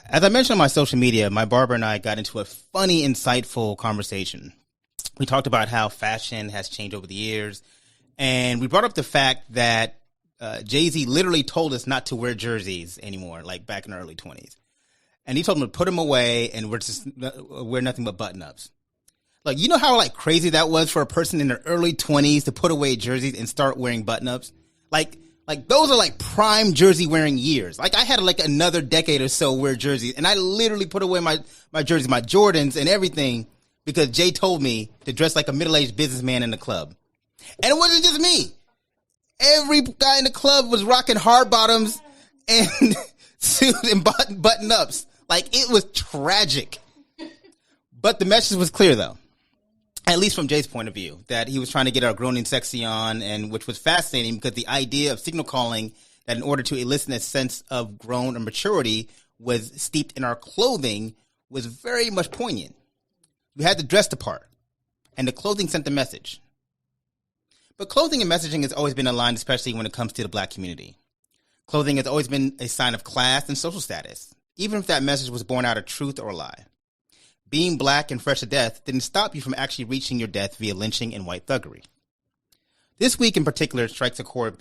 As I mentioned on my social media, my barber and I got into a funny, insightful conversation. We talked about how fashion has changed over the years, and we brought up the fact that Jay-Z literally told us not to wear jerseys anymore, like back in the early 20s. And he told them to put them away and wear nothing but button-ups. Like, you know how like crazy that was for a person in their early 20s to put away jerseys and start wearing button-ups? Like those are like prime jersey wearing years. Like I had like another decade or so wear jerseys, and I literally put away my jerseys, my Jordans and everything because Jay told me to dress like a middle-aged businessman in the club. And it wasn't just me. Every guy in the club was rocking hard bottoms and suit and button-ups. Like it was tragic. But the message was clear though. At least from Jay's point of view, that he was trying to get our grown and sexy on, and which was fascinating because the idea of signal calling that in order to elicit a sense of grown or maturity was steeped in our clothing was very much poignant. We had to dress the part, and the clothing sent the message. But clothing and messaging has always been aligned, especially when it comes to the Black community. Clothing has always been a sign of class and social status, even if that message was born out of truth or a lie. Being Black and fresh to death didn't stop you from actually reaching your death via lynching and white thuggery. This week in particular strikes a chord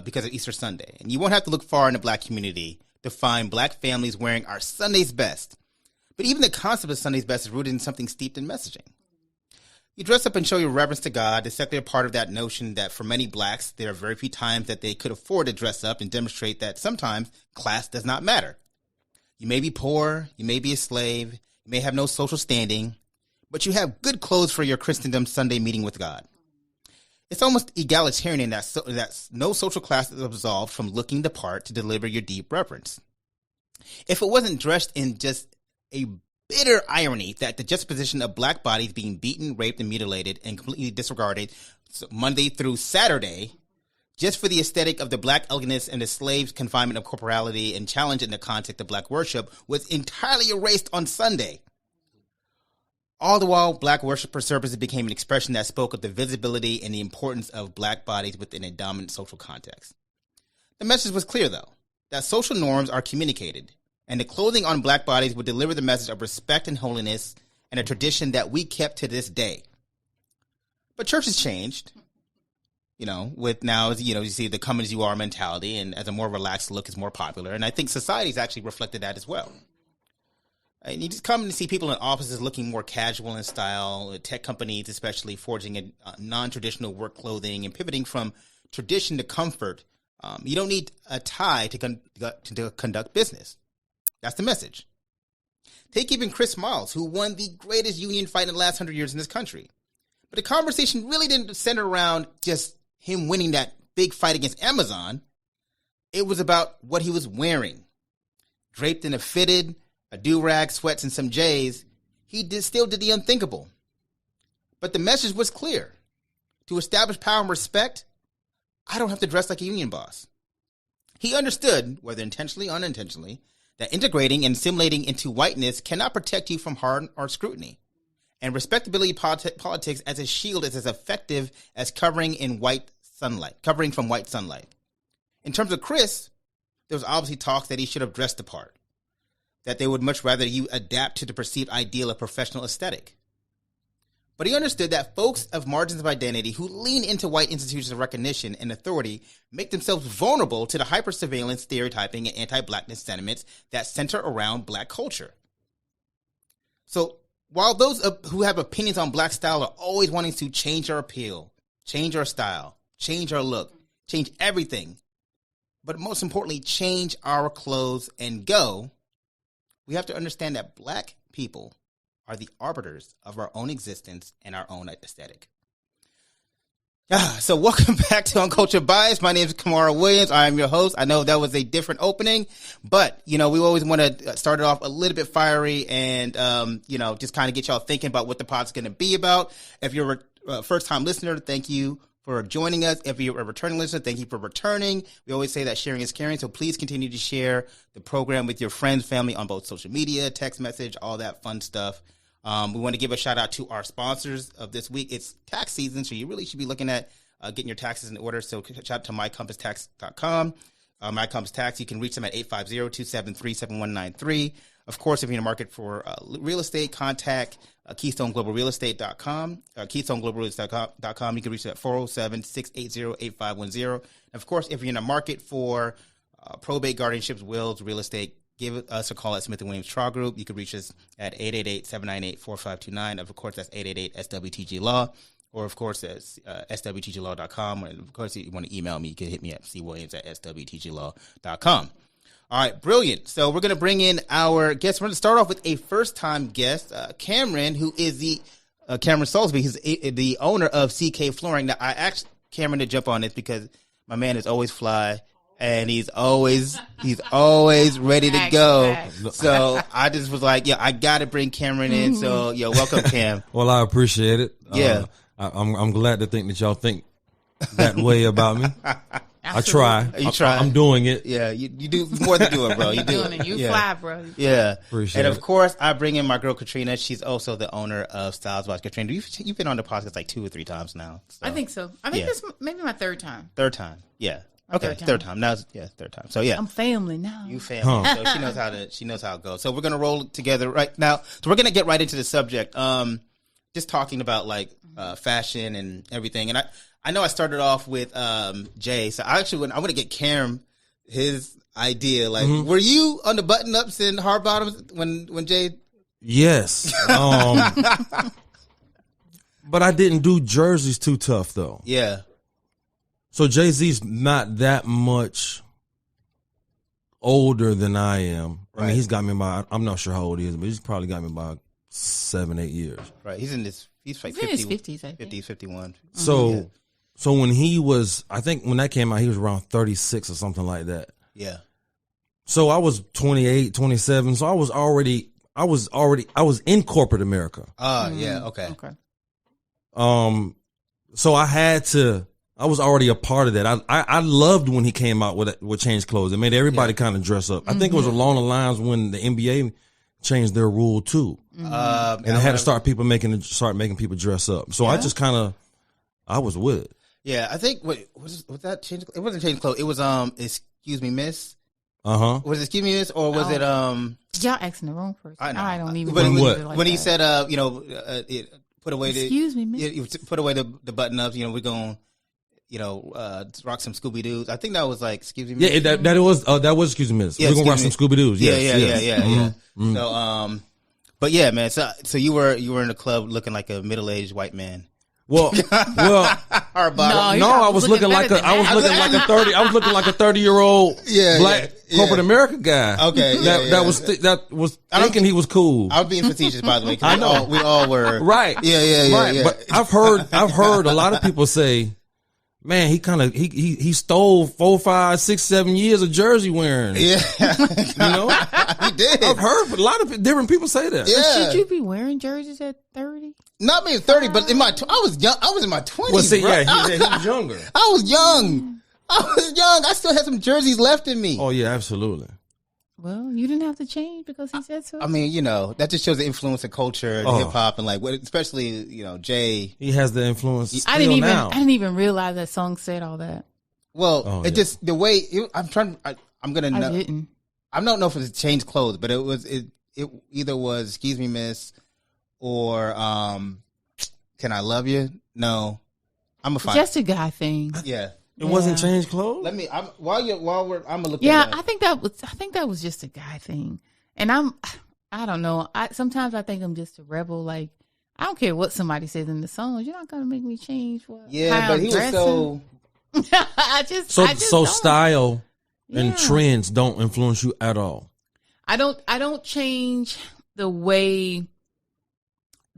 because of Easter Sunday, and you won't have to look far in the Black community to find Black families wearing our Sunday's best. But even the concept of Sunday's best is rooted in something steeped in messaging. You dress up and show your reverence to God, the secular part of that notion that for many Blacks, there are very few times that they could afford to dress up and demonstrate that sometimes class does not matter. You may be poor, you may be a slave, you may have no social standing, but you have good clothes for your Christendom Sunday meeting with God. It's almost egalitarian that no social class is absolved from looking the part to deliver your deep reverence. If it wasn't dressed in just a bitter irony that the juxtaposition of Black bodies being beaten, raped, and mutilated and completely disregarded Monday through Saturday, just for the aesthetic of the Black elegance and the slave's confinement of corporality and challenge in the context of Black worship, was entirely erased on Sunday. All the while, Black worship services became an expression that spoke of the visibility and the importance of Black bodies within a dominant social context. The message was clear, though, that social norms are communicated, and the clothing on Black bodies would deliver the message of respect and holiness and a tradition that we kept to this day. But church has changed. With now, you see the come as you are mentality, and as a more relaxed look is more popular. And I think society's actually reflected that as well. And you just come and see people in offices looking more casual in style, tech companies especially forging a non-traditional work clothing and pivoting from tradition to comfort. You don't need a tie to conduct business. That's the message. Take even Chris Miles, who won the greatest union fight in the last 100 years in this country. But the conversation really didn't center around just him winning that big fight against Amazon. It was about what he was wearing. Draped in a do-rag, sweats, and some J's, he still did the unthinkable. But the message was clear. To establish power and respect, I don't have to dress like a union boss. He understood, whether intentionally or unintentionally, that integrating and assimilating into whiteness cannot protect you from hard or scrutiny. And respectability politics as a shield is as effective as covering from white sunlight. In terms of Chris, there was obviously talk that he should have dressed the part, that they would much rather you adapt to the perceived ideal of professional aesthetic. But he understood that folks of margins of identity who lean into white institutions of recognition and authority make themselves vulnerable to the hyper-surveillance, stereotyping, and anti-Blackness sentiments that center around Black culture. So, while those who have opinions on Black style are always wanting to change our appeal, change our style, change our look, change everything, but most importantly, change our clothes and go, we have to understand that Black people are the arbiters of our own existence and our own aesthetic. So welcome back to Uncultured Bias. My name is Camara Williams. I am your host. I know that was a different opening, but, we always want to start it off a little bit fiery and, just kind of get y'all thinking about what the pod's going to be about. If you're a first-time listener, thank you for joining us. If you're a returning listener, thank you for returning. We always say that sharing is caring, so please continue to share the program with your friends, family on both social media, text message, all that fun stuff. We want to give a shout out to our sponsors of this week. It's tax season, so you really should be looking at getting your taxes in order. So shout out to mycompasstax.com. My Compass Tax, you can reach them at 850-273-7193. Of course, if you're in the market for real estate, contact KeystoneGlobalRealEstate.com, KeystoneGlobalRealEstate.com. You can reach us at 407-680-8510. Of course, if you're in the market for probate, guardianships, wills, real estate, give us a call at Smith & Williams Trial Group. You can reach us at 888-798-4529. Of course, that's 888-SWTG-LAW. Or, of course, that's swtglaw.com. And, of course, if you want to email me, you can hit me at cwilliams@swtglaw.com. All right, brilliant. So we're going to bring in our guest. We're going to start off with a first-time guest, Cameronn, who is the Cameronn Saulsby. He's the owner of CK Flooring. Now, I asked Cameronn to jump on this because my man is always fly, and he's always ready to go. So I just was like, I got to bring Cameronn in. So, welcome, Cam. Well, I appreciate it. Yeah. I'm glad to think that y'all think that way about me. I try. You try. I'm doing it. Yeah, you do more than do it, bro. You do doing it. You fly, bro. Yeah. Appreciate and of it. course, I bring in my girl Katrina. She's also the owner of Styles by Katrina. You've been on the podcast like 2 or 3 times now. So. I think so. I think this maybe my third time. Third time. Yeah. Okay. Third time. Now, third time. So I'm family now. You family. So she knows how it goes. So we're gonna roll together right now. So we're gonna get right into the subject. Just talking about fashion and everything. And I know I started off with Jay. So I want to get Cam his idea. Were you on the button ups and hard bottoms when Jay? Yes. But I didn't do jerseys too tough though. Yeah. So Jay-Z's not that much older than I am. Right. I mean, he's got me by, I'm not sure how old he is, but he's probably got me by 7-8 years. Right. He's like 50, in his 50s, I think. 50, 51. So when he was, I think when that came out, he was around 36 or something like that. Yeah. So I was 28, 27. So I was in corporate America. Yeah. Okay. So I was already a part of that. I loved when he came out with Change Clothes. It made everybody kind of dress up. I think it was along the lines when the NBA changed their rule too. And they had to start making people dress up. So I just I was with it. Yeah, I think was that Change? It wasn't Change Clothes. It was Excuse Me, Miss. Was it Excuse Me, Miss, or was it Y'all asking the wrong person. I know. I don't even. When he said put away Excuse me, Miss. Put away the button ups. We're going. Rock some Scooby Doos. I think that was excuse me. Yeah, that was Excuse Me, Miss. We're gonna rock some Scooby Doos. Yeah. Mm-hmm. So, but yeah, man. So you were in the club looking like a middle-aged white man. Well, I was looking like a 30-year-old black corporate America guy. Okay, that was thinking he was cool. I was being facetious, by the way. I know we all were. Right. Yeah. But I've heard a lot of people say, man, he stole 4, 5, 6, 7 years of jersey wearing. Yeah, he did. I've heard a lot of different people say that. Yeah. Should you be wearing jerseys at 30? Not being 30, but I was young. I was in my 20s. Well, see, bro. he was younger. I was young. I still had some jerseys left in me. Oh yeah, absolutely. Well, you didn't have to change because he said so. I mean, that just shows the influence of culture and hip hop and especially Jay. He has the influence. I didn't even realize that song said all that. Well, just the way I'm trying. I'm gonna know. I didn't. I don't know if it was Change Clothes, but it either was Excuse Me, Miss, or Can I Love You? No, I'm a fine. Just a guy thing. Yeah. It wasn't Change Clothes. I'm gonna look. Yeah, I think that was just a guy thing, and I don't know. Sometimes I think I'm just a rebel. Like I don't care what somebody says in the songs. You're not gonna make me change what. Yeah, but he was so. I just style and trends don't influence you at all. I don't change the way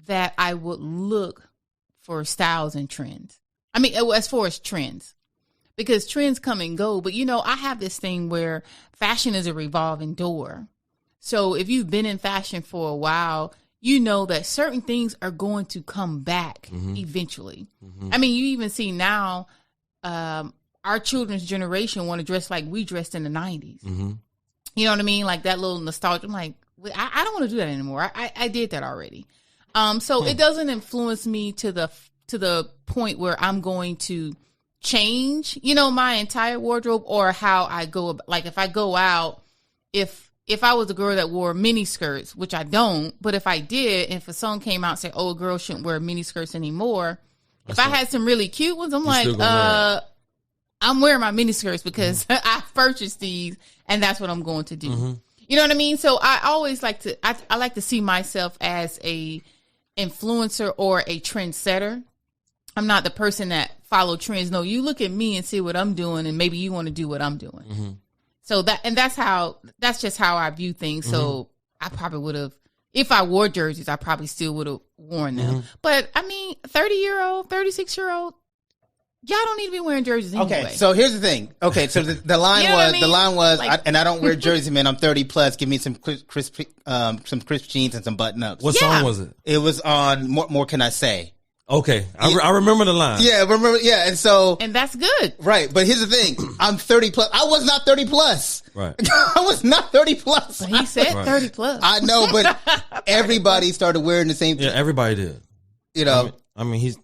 that I would look for styles and trends. I mean, as far as trends. Because trends come and go. But, I have this thing where fashion is a revolving door. So if you've been in fashion for a while, you know that certain things are going to come back eventually. Mm-hmm. I mean, you even see now our children's generation want to dress like we dressed in the 90s. Mm-hmm. You know what I mean? Like that little nostalgia. I'm like, I don't want to do that anymore. I did that already. So it doesn't influence me to the point where I'm going to change, my entire wardrobe or how I go. Like if I go out, if if I was a girl that wore mini skirts, which I don't, but if I did, and if a song came out and said, "Oh, a girl shouldn't wear mini skirts anymore," if I had some really cute ones, I'm like, I'm wearing my mini skirts because I purchased these, and that's what I'm going to do. Mm-hmm. You know what I mean? So I always like to, I like to see myself as a influencer or a trendsetter. I'm not the person that follow trends. No, you look at me and see what I'm doing, and maybe you want to do what I'm doing. Mm-hmm. So that's just how I view things. So I probably would have, if I wore jerseys, I probably still would have worn them. But I mean, 30-year-old, 36-year-old, y'all don't need to be wearing jerseys anyway. Okay, so here's the thing. Okay, so the line You know what I mean? the line was, Like- and I don't wear jerseys, man. I'm 30 plus. Give me some crisp jeans and some button ups. What song was it? It was on More Can I Say? Okay, I remember the line. Yeah, remember? Yeah, and so And that's good. right, but here's the thing. I'm 30 plus. I was not 30 plus. Right. I was not 30 plus. But he said 30 plus. I know, but everybody started wearing the same thing. Yeah, everybody did. You know, I mean he's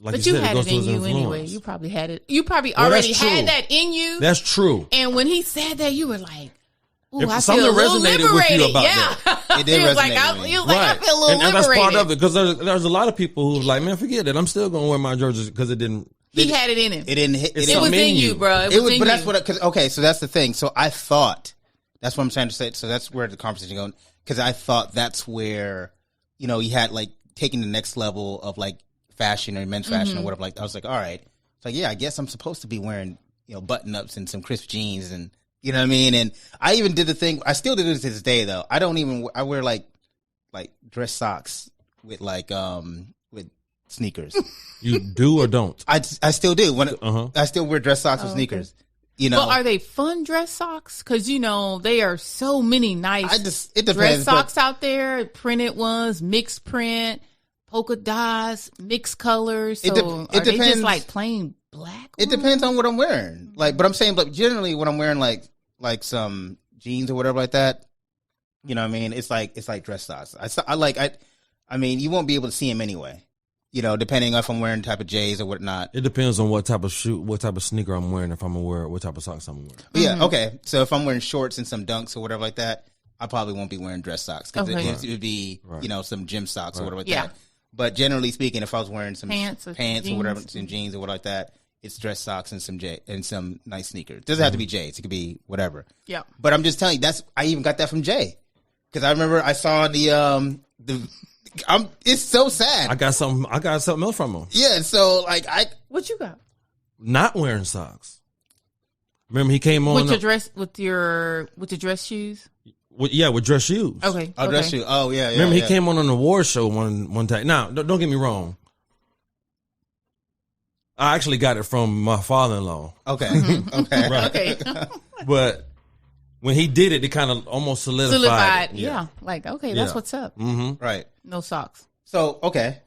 like But you you said, had goes it to in his you influence. anyway. You probably had it. You probably Well, already that's true. had that in you. That's true. And when he said that, you were like, "Ooh, If I something feel a little resonated liberated." with you about yeah, that. It did he was like, resonate with me. he was like, I feel a little and liberated. that's part of it because there's a lot of people who's like, man, forget it. I'm still gonna wear my jerseys because it didn't. He had it in him. it didn't hit. It's It was something in you, bro. It was in but you. that's what. Cause, okay, so that's the thing. So I thought that's what I'm trying to say. So that's where the conversation going. Because I thought that's where you had like taking the next level of like fashion or men's fashion or whatever. Like I was like, all right, it's like I guess I'm supposed to be wearing button ups and some crisp jeans and you know what I mean. And I even did the thing. I still do this to this day though. I don't even. I wear like dress socks with with sneakers. You do or don't? I still do. When Uh-huh. I still wear dress socks with sneakers. You know, But are they fun dress socks? Because they are so many nice it depends. dress but- socks out there. Printed ones, mixed print, polka dots, mixed colors. So It are they depends. just like plain black? It depends on what I'm wearing. Like, but I'm saying, but generally, when I'm wearing like some jeans or whatever like that, you know what I mean? It's like dress socks. I mean, you won't be able to see them anyway. Depending if I'm wearing type of J's or whatnot. It depends on what type of shoe, what type of sneaker I'm wearing. If I'm gonna wear, what type of socks I'm wearing. But yeah, okay. So if I'm wearing shorts and some dunks or whatever like that, I probably won't be wearing dress socks because Okay. it would be some gym socks or whatever like Yeah. that. But generally speaking, if I was wearing some Pants or or jeans. whatever, some jeans or whatever like that, it's dress socks and some nice sneakers. It doesn't have to be J's. It could be whatever. Yeah. But I'm just telling you, I even got that from Jay because I remember I saw it's so sad. I got something else from him. Yeah. So like What you got? Not wearing socks. Remember he came on With your dress, with your dress shoes. with dress shoes. Okay. I'll dress you. Oh yeah. Remember yeah. he came on an award show one time. Now don't get me wrong. I actually got it from my father-in-law. Okay. Mm-hmm. Okay. Right. Okay. But when he did it kind of almost solidified. Yeah. Like, okay, that's Yeah. what's up. Mm-hmm. Right. No socks. So okay.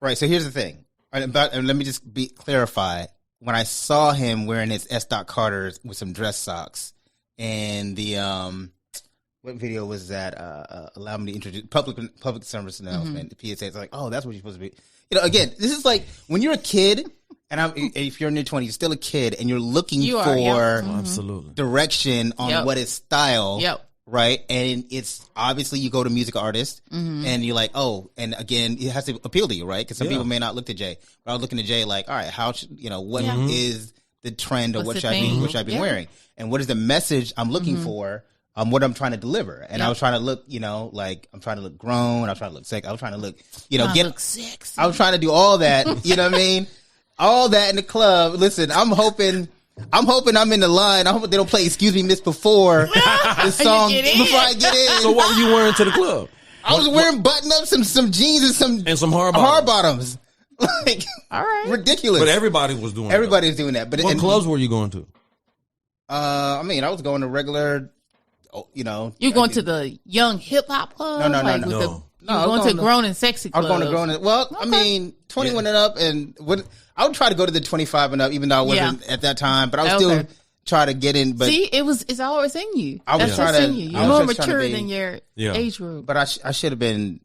Right. So here's the thing. And let me just clarify. When I saw him wearing his S. Carters with some dress socks and the what video was that? Allow me to introduce public service announcement. The PSA. It's like, oh, that's what you're supposed to be. Again, this is like when you're a kid, and if you're in your 20s, you're still a kid, and you're looking for Absolutely. direction on what is style. Yep. Right, and it's obviously you go to music artist, and you're like, oh, and again, it has to appeal to you, right? Because some people may not look to Jay, but I was looking to Jay like, all right, how should, what is the trend or What's what should I be wearing, and what is the message I'm looking for, what I'm trying to deliver, and I was trying to look, like I'm trying to look grown, I'm trying to look sexy, I was trying to look, Look sexy. I was trying to do all that, you know what I mean, all that in the club. Listen, I'm hoping I'm in the line. I hope they don't play "Excuse Me, Miss" before the song before I get in. So what were you wearing to the club? I was wearing button ups, some jeans, and some hard bottoms. Like, all right, ridiculous. But everybody was doing. Everybody was doing that. But what clubs were you going to? I mean, I was going to regular. You going to the young hip hop club? No. You going to grown and sexy clubs? I was going to grown and I mean 21 and up, and I would try to go to the 25 and up, even though I wasn't at that time. But I would still try to get in. But see, it's always in you. I was That's trying what's to. in you. You're more mature than your age group. But I should have been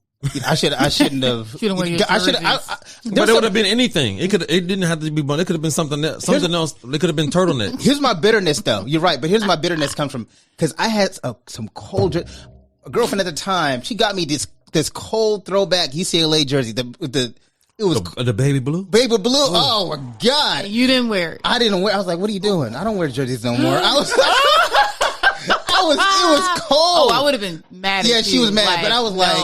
I shouldn't have. Shouldn't wear your But it would have been anything. It didn't have to be bun. It could have been something else. It could have been turtleneck. Here's my bitterness, though. You're right, but here's my bitterness comes from because I had some cold. A girlfriend at the time, she got me this cold throwback UCLA jersey. It was the baby blue. Baby blue. Oh my God! You didn't wear it. I didn't wear. I was like, "What are you doing? I don't wear jerseys no more." It was cold. Oh, I would have been mad. Yeah, at she you. was mad, like, but I was like,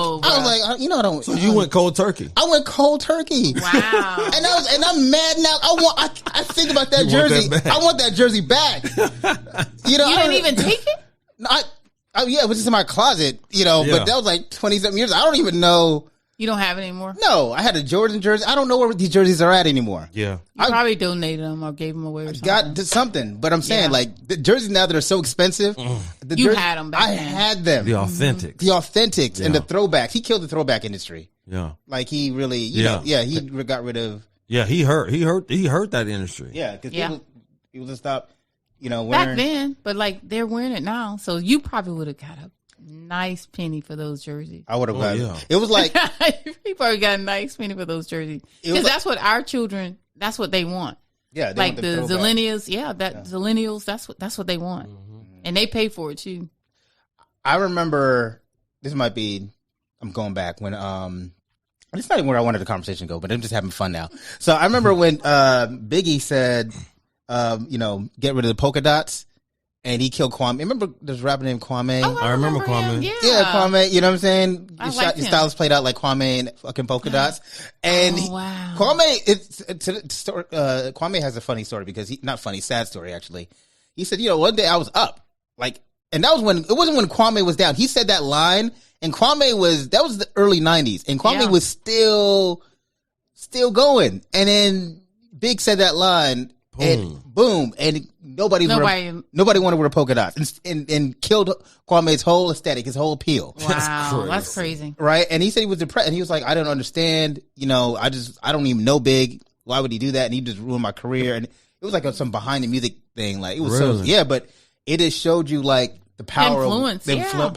you know, I don't. So you went cold turkey. I went cold turkey. Wow. and I'm mad now. I think about that jersey. I want that jersey back. You know, you didn't even take it. Yeah, it was just in my closet. You know, but that was like 20-something years. I don't even know. You don't have it anymore? No, I had a Jordan jersey. I don't know where these jerseys are at anymore. Yeah. You probably donated them or gave them away or something. Got something, but I'm saying like the jerseys now that are so expensive. You had them back then. I had them. The authentics. The authentics and the throwbacks. He killed the throwback industry. Yeah. Like he really, you know, he got rid of. Yeah, he hurt that industry. Yeah, because people just stopped, you know, wearing. Back then, but like they're wearing it now. So you probably would have got a nice penny for those jerseys. I would have got it. It was like you probably got a nice penny for those jerseys because that's what our children. That's what they want. Yeah, they like want the Zillennials. Yeah, Zillennials. That's what they want, and they pay for it too. I remember this might be. I'm going back when it's not even where I wanted the conversation to go, but I'm just having fun now. So I remember when Biggie said, you know, get rid of the polka dots. And he killed Kwame. Remember there's a rapper named Kwame? Oh, I remember Kwame. Yeah, Kwame. You know what I'm saying? Your styles played out like Kwame and fucking polka dots. And wow. Kwame has a funny story because not funny, sad story actually. He said, you know, one day I was up, like, and that was when it wasn't when Kwame was down. He said that line, and that was the early '90s, and Kwame was still going. And then Big said that line. And boom, and nobody wanted to wear polka dots, and killed Kwame's whole aesthetic, his whole appeal. Wow, that's crazy, right? And he said he was depressed, and he was like, "I don't understand. You know, I don't even know Big. Why would he do that? And he just ruined my career." And it was like some behind the music thing, like it was but it just showed you like the power influence,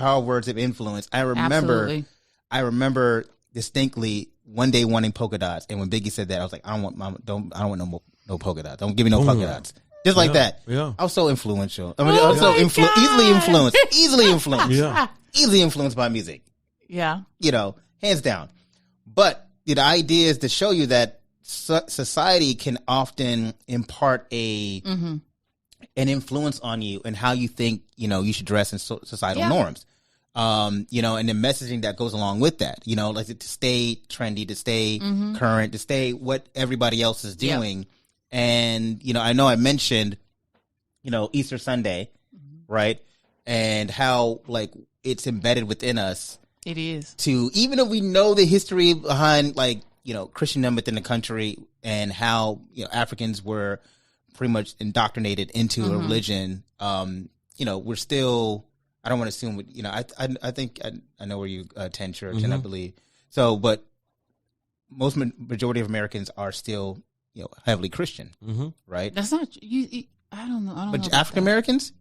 power of words of influence. I remember distinctly one day wanting polka dots, and when Biggie said that, I was like, I don't want no polka dots. Don't give me no polka dots. Just like that. Yeah. I was so influential. I mean, I was so easily influenced by music. Yeah. You know, hands down. But the idea is to show you that society can often impart an influence on you and how you think, you know, you should dress in societal norms. You know, and the messaging that goes along with that, you know, like to stay trendy, to stay current, to stay what everybody else is doing. And, you know I mentioned, you know, Easter Sunday, right? And how like it's embedded within us. It is. To even if we know the history behind like, you know, Christendom within the country and how, you know, Africans were pretty much indoctrinated into a religion, you know, we're still, I don't want to assume, you know, I think I know where you attend church and I believe so, but most majority of Americans are still, you know, heavily Christian, right? That's not you. I don't know. But African Americans,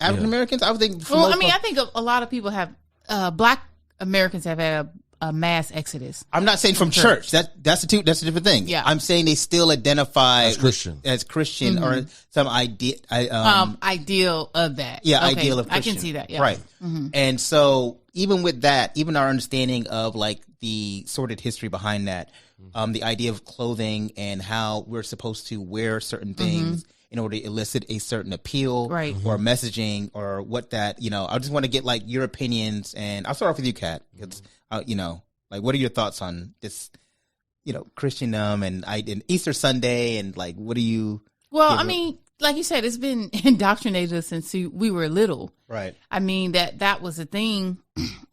African Americans, I would think. Well, I mean, I think a lot of people have Black Americans have had a mass exodus. I'm not saying from church. That's a different thing. Yeah, I'm saying they still identify as Christian or some idea. Ideal of that. Yeah, okay. Ideal of Christian. I can see that. Yeah. Right. And so even with that, even our understanding of like the sordid history behind that, the idea of clothing and how we're supposed to wear certain things in order to elicit a certain appeal or messaging or what that, you know, I just want to get like your opinions, and I'll start off with you, Kat. It's, you know, like what are your thoughts on this, you know, Christendom and Easter Sunday, and like, what do you? Well, I mean, like you said, it's been indoctrinated since we were little. Right. I mean, that was a thing.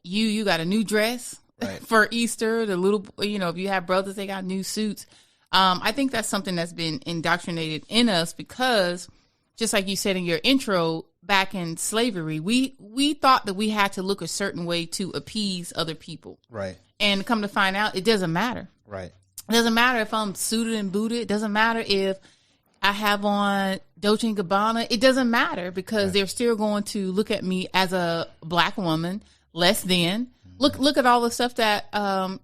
You got a new dress for Easter. The little, you know, if you have brothers, they got new suits. I think that's something that's been indoctrinated in us because, just like you said in your intro, back in slavery, we thought that we had to look a certain way to appease other people. Right. And come to find out, it doesn't matter. Right. It doesn't matter if I'm suited and booted. It doesn't matter if I have on Dolce & Gabbana. It doesn't matter because they're still going to look at me as a Black woman less than. Look at all the stuff that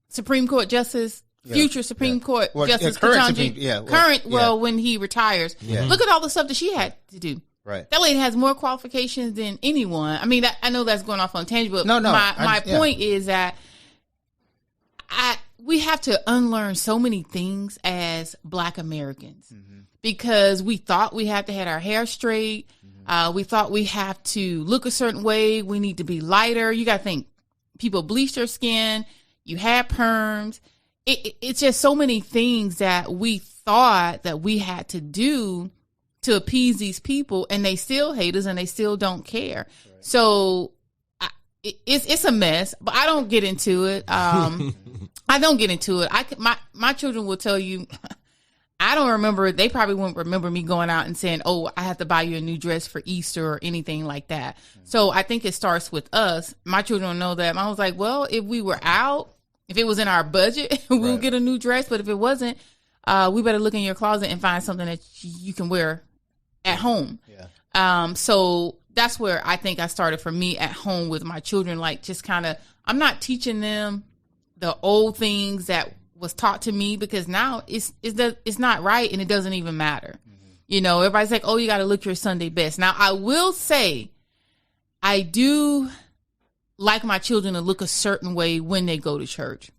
Supreme Court Justice, future Supreme Court Justice Katrina, when he retires, look at all the stuff that she had to do. Right. That lady has more qualifications than anyone. I mean, I know that's going off on tangent, but no, my point is that we have to unlearn so many things as Black Americans because we thought we had to have our hair straight. We thought we have to look a certain way. We need to be lighter. You got to think people bleach their skin. You had perms. It's just so many things that we thought that we had to do to appease these people, and they still hate us and they still don't care. Right. So it's a mess, but I don't get into it. I don't get into it. My children will tell you, I don't remember. They probably won't remember me going out and saying, "Oh, I have to buy you a new dress for Easter" or anything like that. So I think it starts with us. My children don't know that. I was like, well, if we were out, if it was in our budget, we'll get a new dress. But if it wasn't, we better look in your closet and find something that you can wear at home. Yeah. So that's where I think I started for me at home with my children. Like, just kind of, I'm not teaching them the old things that was taught to me, because now it's not right and it doesn't even matter. You know, everybody's like, oh, you got to look your Sunday best. Now, I will say, I do like my children to look a certain way when they go to church.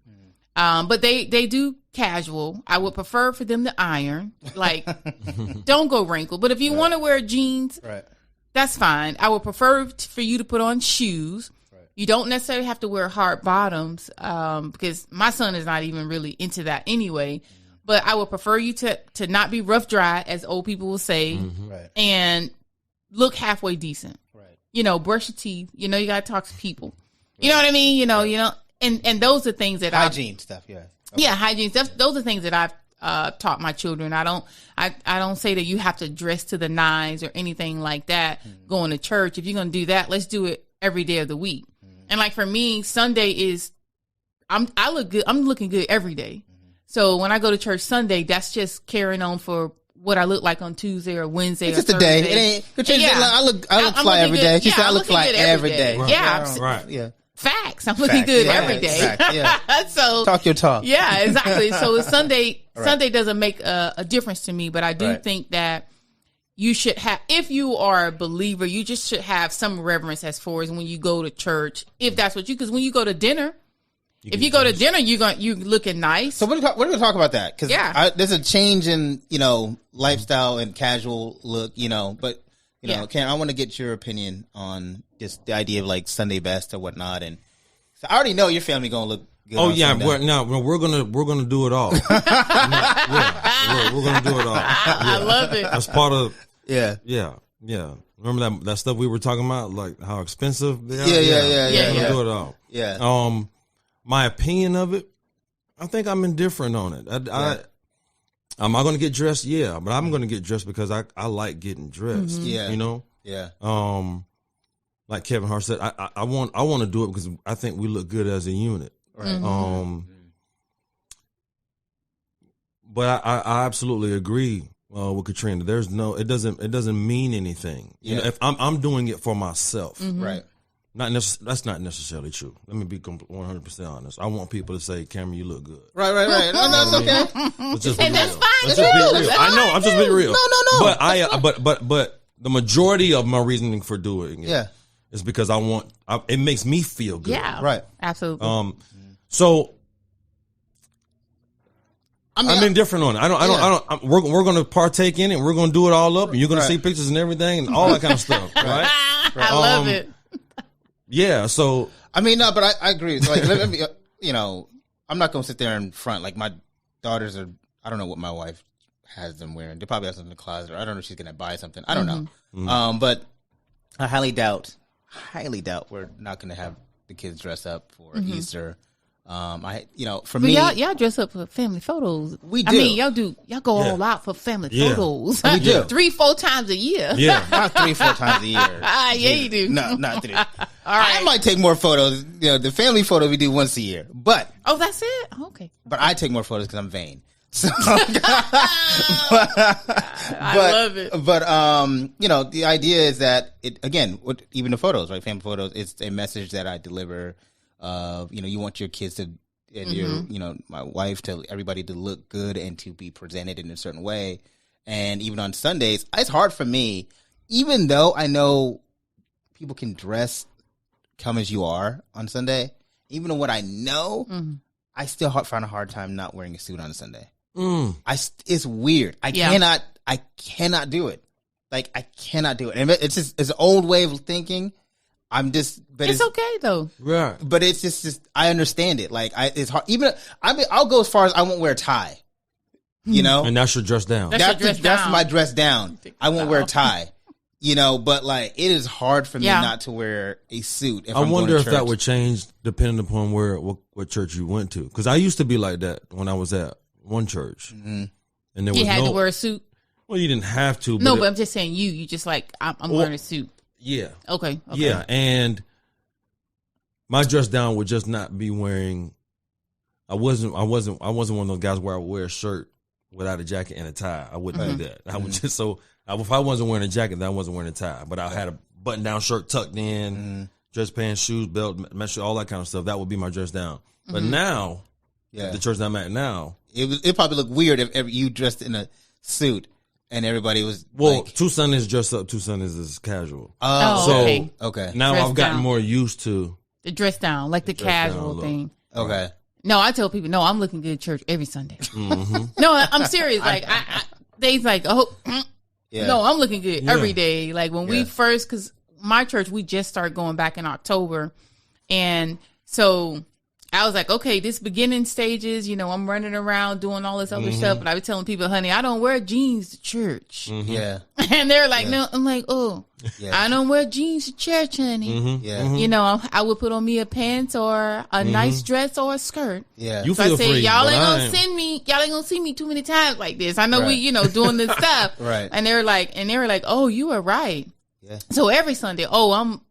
But they do casual. I would prefer for them to iron. Like, don't go wrinkled. But if you want to wear jeans, that's fine. I would prefer for you to put on shoes. You don't necessarily have to wear hard bottoms, because my son is not even really into that anyway. But I would prefer you to not be rough dry, as old people will say, and look halfway decent. You know, brush your teeth. You know, you got to talk to people. You know what I mean? You know, and those are things that hygiene stuff. Yeah. Okay. Yeah, hygiene stuff. Those are things that I've taught my children. I don't say that you have to dress to the nines or anything like that going to church. If you're going to do that, let's do it every day of the week. And like for me, Sunday is, I look good. I'm looking good every day. So when I go to church Sunday, that's just carrying on for what I look like on Tuesday or Wednesday. It's just a day. It ain't. I look fly every day. She said I look fly every day. Yeah. Yeah. Facts. I'm looking good every day. So talk your talk. Yeah, exactly. So Sunday doesn't make a difference to me, but I do think that you should have, if you are a believer, you just should have some reverence as far as when you go to church, if that's what because when you go to dinner, you're looking nice. So we're going to talk about that, because there's a change in, lifestyle and casual look, but Ken, I want to get your opinion on just the idea of like Sunday best or whatnot. And so I already know your family going to look good. Oh yeah, we're gonna do it all. We're gonna do it all. I love it. That's part of yeah. Remember that stuff we were talking about, like how expensive they are? Yeah. We're gonna do it all. Yeah. My opinion of it, I think I'm indifferent on it. Am I going to get dressed? Yeah, but I'm going to get dressed because I like getting dressed. Yeah. Yeah. Like Kevin Hart said, I want to do it because I think we look good as a unit. Right. But I absolutely agree with Katrina. It doesn't mean anything. Yeah. If I'm doing it for myself. Right. That's not necessarily true. Let me be 100% honest. I want people to say, "Cameron, you look good." Right. No, that's okay. Let's just and be that's real. fine. Let's just be real. I know. I'm just being real. No. But the majority of my reasoning for doing it is because it makes me feel good. Yeah. Right. Absolutely. So I'm indifferent on it. We're going to partake in it. We're going to do it all up, and you're going to see pictures and everything and all that kind of stuff. Right. I love it. Yeah, so I mean, no, but I agree. Like, I'm not going to sit there in front. Like, my daughters are, I don't know what my wife has them wearing. They probably have something in the closet, or I don't know if she's going to buy something. I don't know. But I highly doubt we're not going to have the kids dress up for Easter. For me, y'all dress up for family photos. We do. I mean, y'all go all out for family photos. We do 3-4 times a year. Yeah, not 3-4 times a year. Yeah, you do. No, not 3. All right. I might take more photos. The family photo we do once a year, but that's it. Okay. But I take more photos because I'm vain. So, I love it. But the idea is that even the photos, right? Family photos, it's a message that I deliver. You want your kids to and your, my wife to everybody to look good and to be presented in a certain way. And even on Sundays, it's hard for me, even though I know people can dress come as you are on Sunday. Even though what I know, I still find a hard time not wearing a suit on a Sunday. It's weird. I cannot do it. Like, I cannot do it. And it's an old way of thinking. It's okay though. Right. But it's just I understand it. Like, it's hard. I'll go as far as I won't wear a tie. And that's your dress down. That's my dress down. I won't wear a tie. But like, it is hard for me not to wear a suit. If I I'm wonder going if to that church. would change depending upon what church you went to. Because I used to be like that when I was at one church, and there was You had to wear a suit. Well, you didn't have to. But I'm just saying you just like I'm wearing a suit. Yeah. Okay. Yeah, and my dress down would just not be wearing. I wasn't one of those guys where I would wear a shirt without a jacket and a tie. I wouldn't do that. I would just if I wasn't wearing a jacket, then I wasn't wearing a tie. But I had a button down shirt tucked in, dress pants, shoes, belt, mesh, all that kind of stuff. That would be my dress down. But now, the church that I'm at now, it probably look weird if you dressed in a suit and everybody was 2 Sundays dressed up, 2 Sundays is casual. Okay. Now Dress I've gotten down. more used to The dress down, like the casual down thing. Okay. No, I tell people, no, I'm looking good at church every Sunday. No, I'm serious. Like, they's like, no, I'm looking good every day. Like, when we first, because my church, we just started going back in October. And so I was like, okay, this beginning stages, I'm running around doing all this other stuff. But I was telling people, honey, I don't wear jeans to church. Yeah. And they're like, no. I'm like, I don't wear jeans to church, honey. Yeah. I would put on me a pants or a nice dress or a skirt. Yeah. You So feel I said, free. y'all but ain't gonna see me too many times like this. I know Right. we, doing this stuff. Right. And they were like, oh, you were right. Yeah. So every Sunday, You won't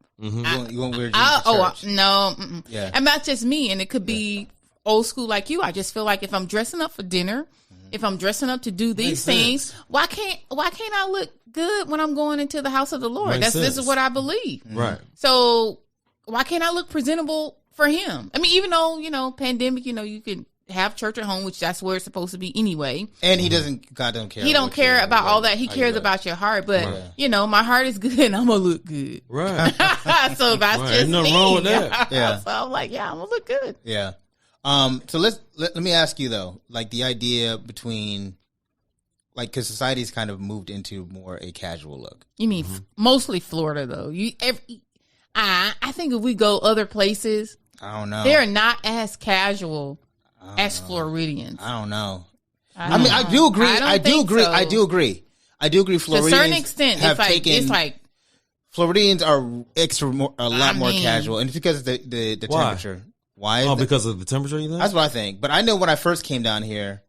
wear jeans to church. no. Yeah. And that's just me. And it could be old school like you. I just feel like if I'm dressing up for dinner, if I'm dressing up to do these things, why can't I look good when I'm going into the house of the Lord? Makes This sense. is what I believe. Right. So why can't I look presentable for him? I mean, even though, pandemic, you can have church at home, which that's where it's supposed to be anyway. And God don't care. He don't care about all that. He cares about your heart. But, my heart is good and I'm going to look good. Right. So that's just Ain't nothing me. wrong with that. Yeah. So I'm like, I'm going to look good. Yeah. So let me ask you though, like the idea between, like, because society's kind of moved into more a casual look. You mean mostly Florida though? I think if we go other places, I don't know. they're not as casual as Floridians. I don't know. I mean, I do agree. I do agree. So. I do agree. To Floridians a certain extent, have it's like Floridians are a lot more casual, and it's because of the Why? temperature. Why? Because of the temperature, you think? That's what I think. But I know when I first came down here,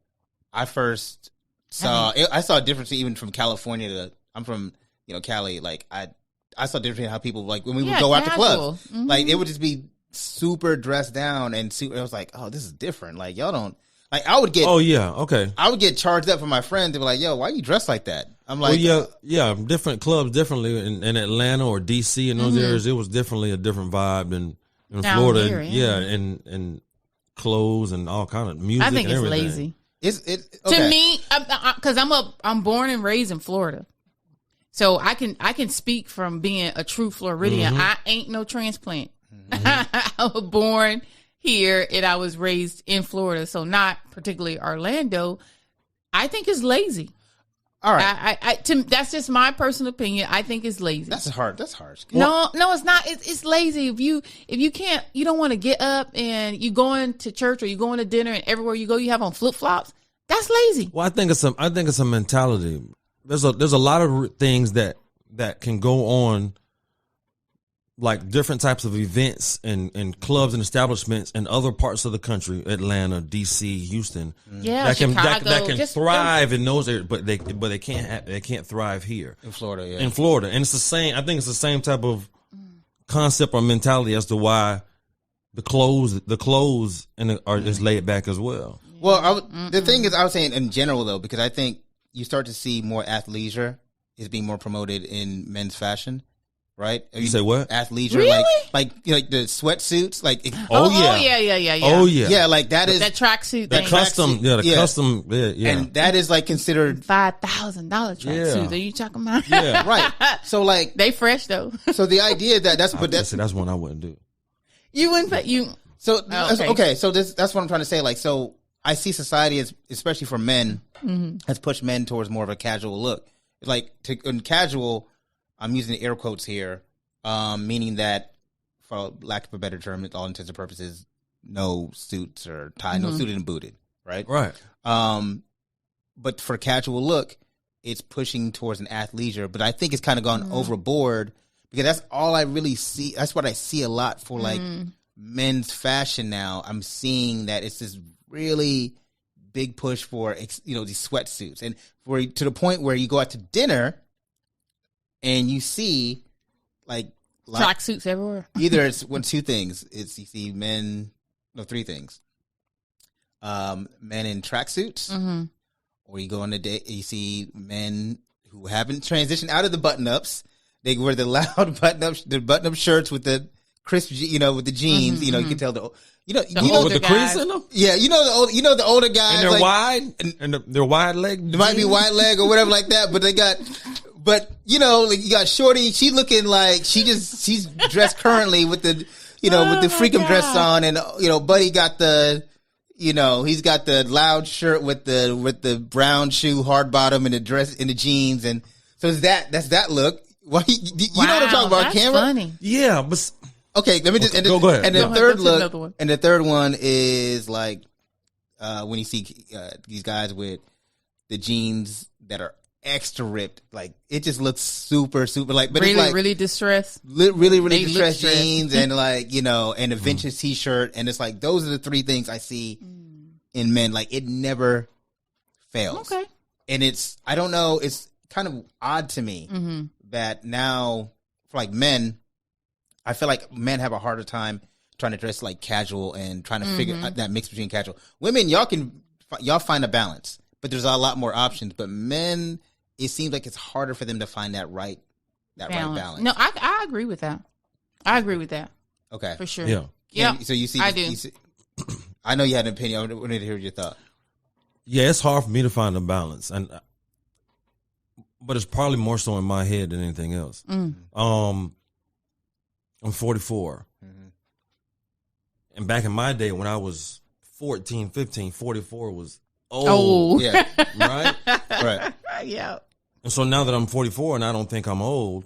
I first saw I saw a difference even from California to I'm from Cali. Like I saw a difference in how people like when we would go out to clubs. Like it would just be super dressed down and super. It was like, oh, this is different. Like y'all don't like. I would get. Oh yeah, okay. I would get charged up from my friends. They were like, yo, why you dressed like that? I'm like, yeah. Different clubs, differently in Atlanta or DC in those areas. It was definitely a different vibe than in Down Florida. here, and clothes and all kind of music. I think and it's everything. lazy. It's okay. To me, because I'm born and raised in Florida, so I can speak from being a true Floridian. I ain't no transplant. I was born here and I was raised in Florida, so not particularly Orlando. I think it's lazy. All right. That's just my personal opinion. I think it's lazy. That's harsh. No, it's not. It's lazy. If you can't, you don't want to get up and you going to church or you going to dinner and everywhere you go you have on flip flops. That's lazy. Well, I think it's a mentality. There's a lot of things that can go on, like different types of events and clubs and establishments in other parts of the country, Atlanta, DC, Houston. Yeah, that Chicago, that can thrive in those areas, but they can't thrive here In Florida, yeah. In Florida, and it's the same. I think it's the same type of concept or mentality as to why the clothes is laid back as well. Well, the thing is, I was saying in general though, because I think you start to see more athleisure is being more promoted in men's fashion, right? You say what? Athleisure, Really? like the sweatsuits, like yeah. Oh yeah. yeah, like that is That tracksuit That thing. custom, custom, yeah. and that is like considered $5,000 tracksuit. Are you talking about? Yeah. right. So like They fresh though. so the idea that that's one I wouldn't do. You wouldn't put you. So okay. okay, so that's what I'm trying to say. Like, so I see society as, especially for men, has pushed men towards more of a casual look. Like in casual, I'm using the air quotes here, meaning that, for lack of a better term, at all intents and purposes, no suits or tie, no suited and booted, right? Right. But for casual look, it's pushing towards an athleisure. But I think it's kind of gone overboard because that's all I really see. That's what I see a lot for like men's fashion now. I'm seeing that it's this really big push for these sweatsuits, and for to the point where you go out to dinner and you see like Tracksuits everywhere. either it's two things. It's you see three things. Men in tracksuits, or you go on a date, you see men who haven't transitioned out of the button-ups. They wear the loud button-up shirts with the crisp, with the jeans. You can tell older the crease in them. Yeah, the older guys, And they're like, wide, and they're wide leg. It might be wide leg or whatever like that, but they got. But like you got Shorty. She looking like she's dressed currently with the with the freakum dress on, and Buddy got the he's got the loud shirt with the brown shoe hard bottom and the dress and the jeans, and so that's that look. Well, you know what I'm talking about, that's Cameron? Funny. Yeah, but Okay, let me just go ahead. And the Go ahead, third go to look, another one. and the third one is like when you see these guys with the jeans that are extra ripped, like it just looks super like, but Really, it's like really distressed. really They look distressed stressed. jeans and like and a vintage t-shirt, and it's like those are the three things I see in men. Like it never fails. Okay. And I don't know, it's kind of odd to me that now for like men, I feel like men have a harder time trying to dress like casual and trying to figure out that mix between casual. Women, y'all find a balance, but there's a lot more options. But men, it seems like it's harder for them to find that right balance. No, I agree with that. I agree with that Okay. for sure. yeah. Yeah. So you see, I do. I know you had an opinion. I wanted to hear your thought. Yeah, it's hard for me to find a balance, but it's probably more so in my head than anything else. I'm 44. And back in my day when I was 14, 15, 44 was old. Yeah. Right? Right. Yeah. And so now that I'm 44 and I don't think I'm old.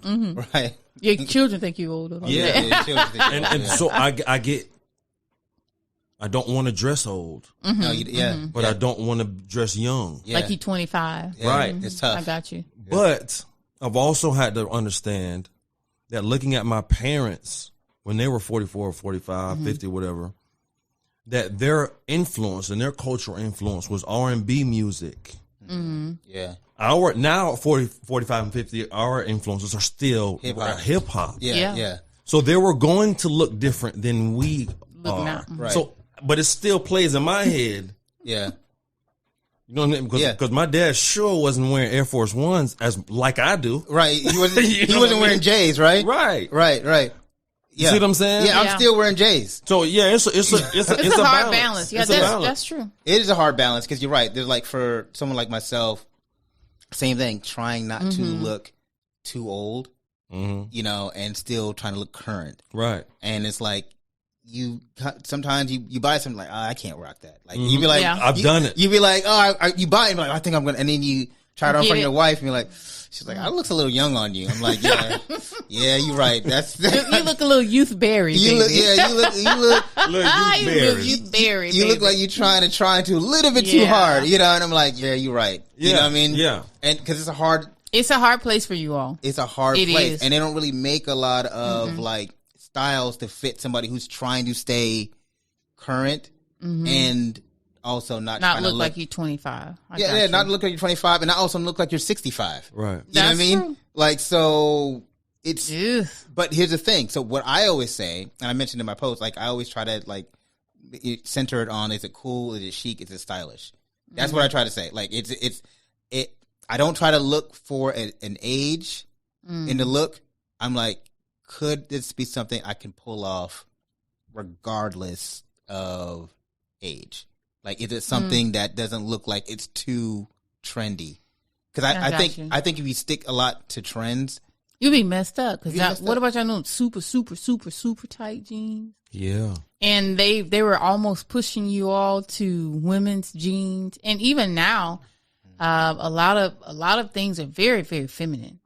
Right. Your children think you're older. Yeah. And yeah. so I don't want to dress old, No, yeah. but I don't want to dress young. Yeah. Like you're 25. Yeah, Right. It's tough. I got you. But I've also had to understand that looking at my parents when they were 44, 45, 50, whatever, that their influence and their cultural influence was R&B music. Yeah. Our now 40, 45, and 50, our influences are still hip hop. Yeah. Yeah. So they were going to look different than we Look are. now. Right. So, but it still plays in my head. Yeah. You know what I mean? Because my dad sure wasn't wearing Air Force Ones like I do. Right. He wasn't. You know He wasn't what I mean? wearing J's, right? Right. Right. You Yeah. see what I'm saying? Yeah, Yeah. I'm still wearing J's. So yeah, it's a It's a hard balance. Yeah, It's a balance. that's true. It is a hard balance because you're right. There's like for someone like myself, same thing. Trying not to look too old, and still trying to look current. Right. And it's like sometimes you buy something like, oh, I can't rock that. Like you be like, Yeah. I've done it. You be like, oh, you buy it, and be like, I think I'm gonna, and then you try it on Get for it. your wife, and you're like, she's like, it looks a little young on you. I'm like, yeah, you're right. That's You look a little youth berry. you look, you look. You look youth berry. You look like you're trying to a little bit too Yeah. hard, and I'm like, yeah, you're right. You know what I mean? Yeah. And because it's a hard place for you all. It's a hard It place, is. and they don't really make a lot of like styles to fit somebody who's trying to stay current and also not Not trying to look like you're 25. I got you. not look like you're 25, and not also look like you're 65. Right. You know what I That's mean? true. Like, so it's. Ugh. But here's the thing. So what I always say, and I mentioned in my post, like I always try to like centered on, is it cool? Is it chic? Is it stylish? That's what I try to say. Like I don't try to look for an age in the look. I'm like, could this be something I can pull off regardless of age? Like, is it something that doesn't look like it's too trendy? Because I think if you stick a lot to trends, you'll be messed up. Because what about y'all know super, super, super, super tight jeans? Yeah. And they were almost pushing you all to women's jeans. And even now, a lot of things are very, very feminine,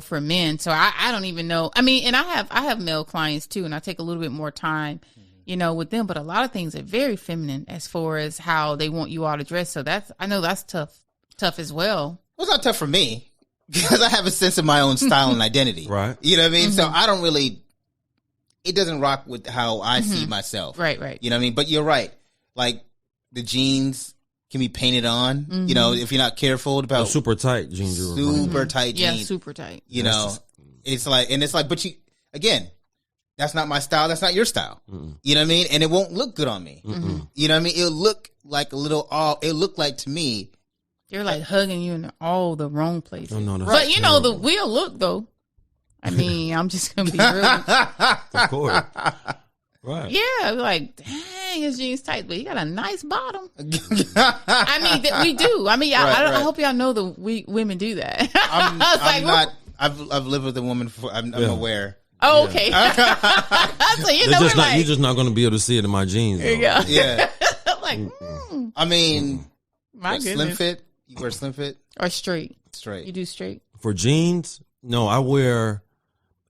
for men. So I don't even know. I mean, and I have male clients too, and I take a little bit more time, with them. But a lot of things are very feminine as far as how they want you all to dress. So I know that's tough as well. Well, it's not tough for me because I have a sense of my own style and identity. Right. You know what I mean? So I don't really, it doesn't rock with how I see myself. Right. You know what I mean? But you're right. Like, the jeans can be painted on, if you're not careful about super tight jeans. Super tight jeans. Yeah, super tight. It's like, but again, that's not my style. That's not your style. You know what I mean? And it won't look good on me. You know what I mean? It'll look like it looked like to me. They're like hugging you in all the wrong places. Oh, no, but the we'll look though. I mean, I'm just gonna be real. Of course. Right. Yeah, like, dang, his jeans tight, but he got a nice bottom. I mean, we do. I mean, I hope y'all know we women do that. I've lived with a woman before. I'm aware. Oh, okay. So you're just not going to be able to see it in my jeans. Yeah. Yeah. Like, I mean, my goodness. Slim fit. You wear slim fit or straight? Straight. You do straight for jeans? No, I wear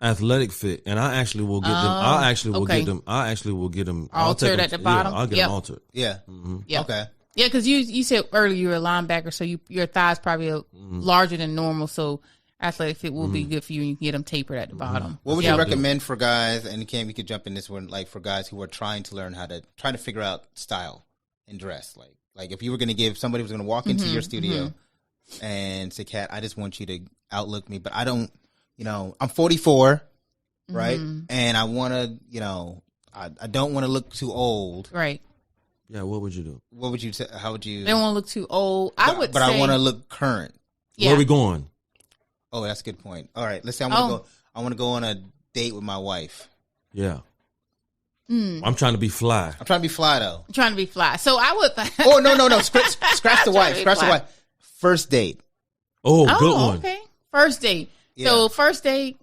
athletic fit, and I actually will get them. I actually will get them altered at the bottom. Yeah, I'll get them altered. Yeah. Yeah. Okay. Yeah, because you said earlier you were a linebacker, so your thighs probably are larger than normal. So athletic fit will be good for you, and you can get them tapered at the bottom. What would you recommend for guys? And Cam, you could jump in this one. Like, for guys who are trying to learn trying to figure out style and dress. Like if you were going to give somebody was going to walk into your studio and say, "Kat, I just want you to outlook me, but I don't." I'm 44, right? And I want to, I don't want to look too old. Right. Yeah, what would you do? What would you how would you? They don't want to look too old. But I want to look current. Yeah. Where are we going? Oh, that's a good point. All right, let's say I want to go on a date with my wife. Yeah. I'm trying to be fly. I'm trying to be fly, though. I'm trying to be fly. So I would. Oh, no. Scratch the wife. Scratch the wife. First date. Oh, good one. Okay. First date. Yeah. So first date,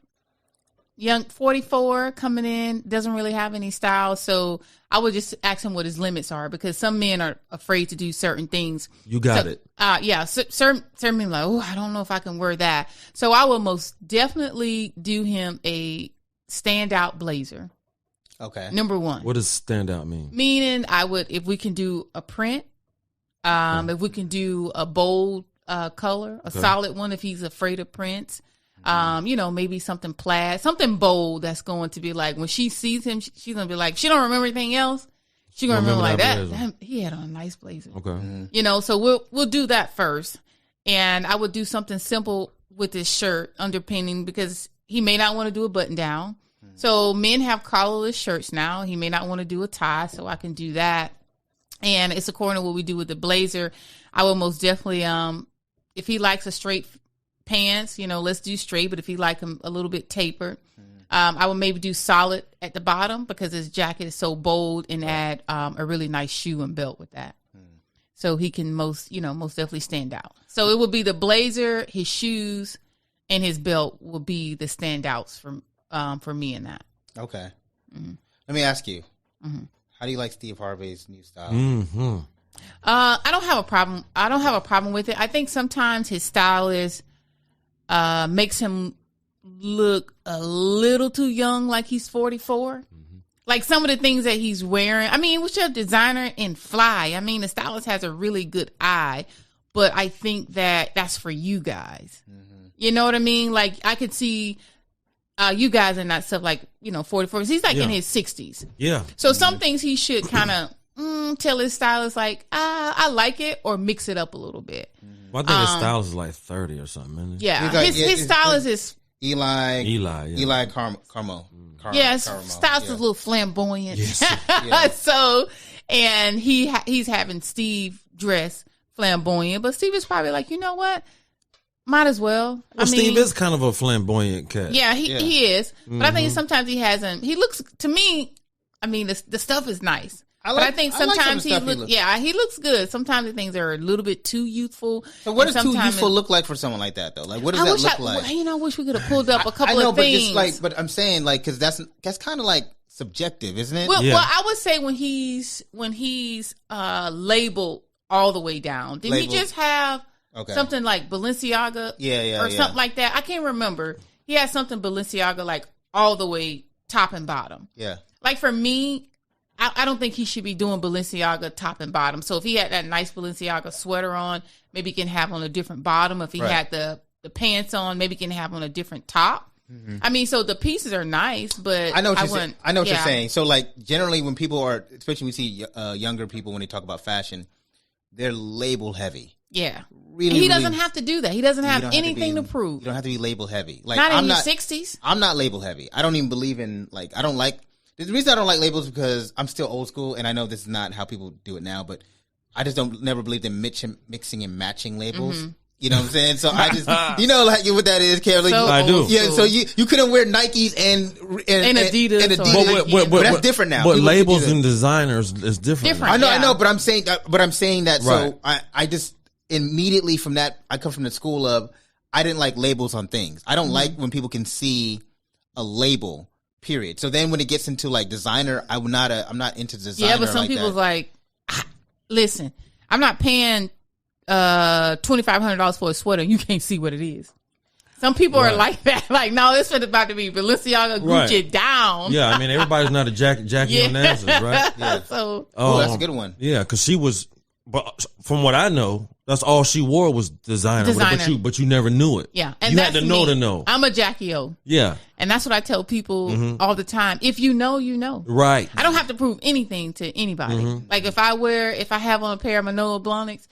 young 44 coming in, doesn't really have any style. So I would just ask him what his limits are, because some men are afraid to do certain things. You got it. Yeah. Certain men are like, oh, I don't know if I can wear that. So I will most definitely do him a standout blazer. Okay. Number one. What does standout mean? Meaning if we can do a print, if we can do a bold color, a solid one if he's afraid of prints. Maybe something plaid, something bold that's going to be like, when she sees him, she's going to be like, she don't remember anything else. She's going to remember like that. He had on a nice blazer. Okay. So we'll do that first. And I would do something simple with his shirt underpinning, because he may not want to do a button down. So men have collarless shirts now. He may not want to do a tie, so I can do that. And it's according to what we do with the blazer. I will most definitely, if he likes a straight pants, let's do straight. But if he like them a little bit tapered, I would maybe do solid at the bottom, because his jacket is so bold, and add a really nice shoe and belt with that. So he can most definitely stand out. So it would be the blazer, his shoes, and his belt will be the standouts for me in that. Okay. Let me ask you, how do you like Steve Harvey's new style? I don't have a problem. I don't have a problem with it. I think sometimes his style makes him look a little too young, like he's 44. Like some of the things that he's wearing. I mean, what's your designer and fly? I mean, the stylist has a really good eye, but I think that's for you guys. You know what I mean? Like, I could see you guys in that stuff, like, 44. He's like in his 60s. Yeah. So some things he should kind of tell his stylist, like, I like it, or mix it up a little bit. Well, I think his stylist is like 30 or something, isn't it? Yeah. His stylist is Eli Carmo. Styles is a little flamboyant. Yes. Yeah. So, and he's having Steve dress flamboyant, but Steve is probably like, you know what? Might as well. Well, Steve is kind of a flamboyant cat. Yeah, he is. But I think sometimes he hasn't. He looks, to me, I mean, the stuff is nice. But I think sometimes he looks good. Sometimes the things are a little bit too youthful. So what does too youthful look like for someone like that, though? Like, what does that look like? I wish we could have pulled up a couple of things. But I'm saying, like, because that's kind of like subjective, isn't it? Well, I would say when he's labeled all the way down, didn't he just have something like Balenciaga? Or something like that. I can't remember. He had something Balenciaga like all the way top and bottom. Yeah. Like for me, I don't think he should be doing Balenciaga top and bottom. So if he had that nice Balenciaga sweater on, maybe he can have on a different bottom. If he had the pants on, maybe he can have on a different top. Mm-hmm. I mean, so the pieces are nice, but I know what you're saying. So like generally when people are, especially when we see younger people, when they talk about fashion, they're label heavy. Yeah. Really, he doesn't have to do that. He doesn't have anything to prove. You don't have to be label heavy. Like not in your 60s. I'm not label heavy. I don't even believe in I don't like. The reason I don't like labels is because I'm still old school, and I know this is not how people do it now, but I just never believed in mixing and matching labels. Mm-hmm. You know what I'm saying? So I just, like what that is, Cameron. So I do. Yeah. So you couldn't wear Nikes and Adidas. But that's different now. But people labels and designers is different. I know. But I'm saying that. Right. So I just immediately from that, I come from the school of I didn't like labels on things. I don't like when people can see a label. Period. So then when it gets into like designer, I'm not into designer. Yeah, but some people's like, listen, I'm not paying $2,500 for a sweater. You can't see what it is. Some people are like that. Like, no, this is about to be Balenciaga Gucci down. Yeah, I mean everybody's not a Jackie Onassis, right? Yeah. So that's a good one. Yeah, because she was. But from what I know, that's all she wore was designer. But you never knew it. Yeah, and you had to know to know. I'm a Jackie O. Yeah, and that's what I tell people all the time. If you know, you know. Right. I don't have to prove anything to anybody. Mm-hmm. Like if I have on a pair of Manolo Blahniks,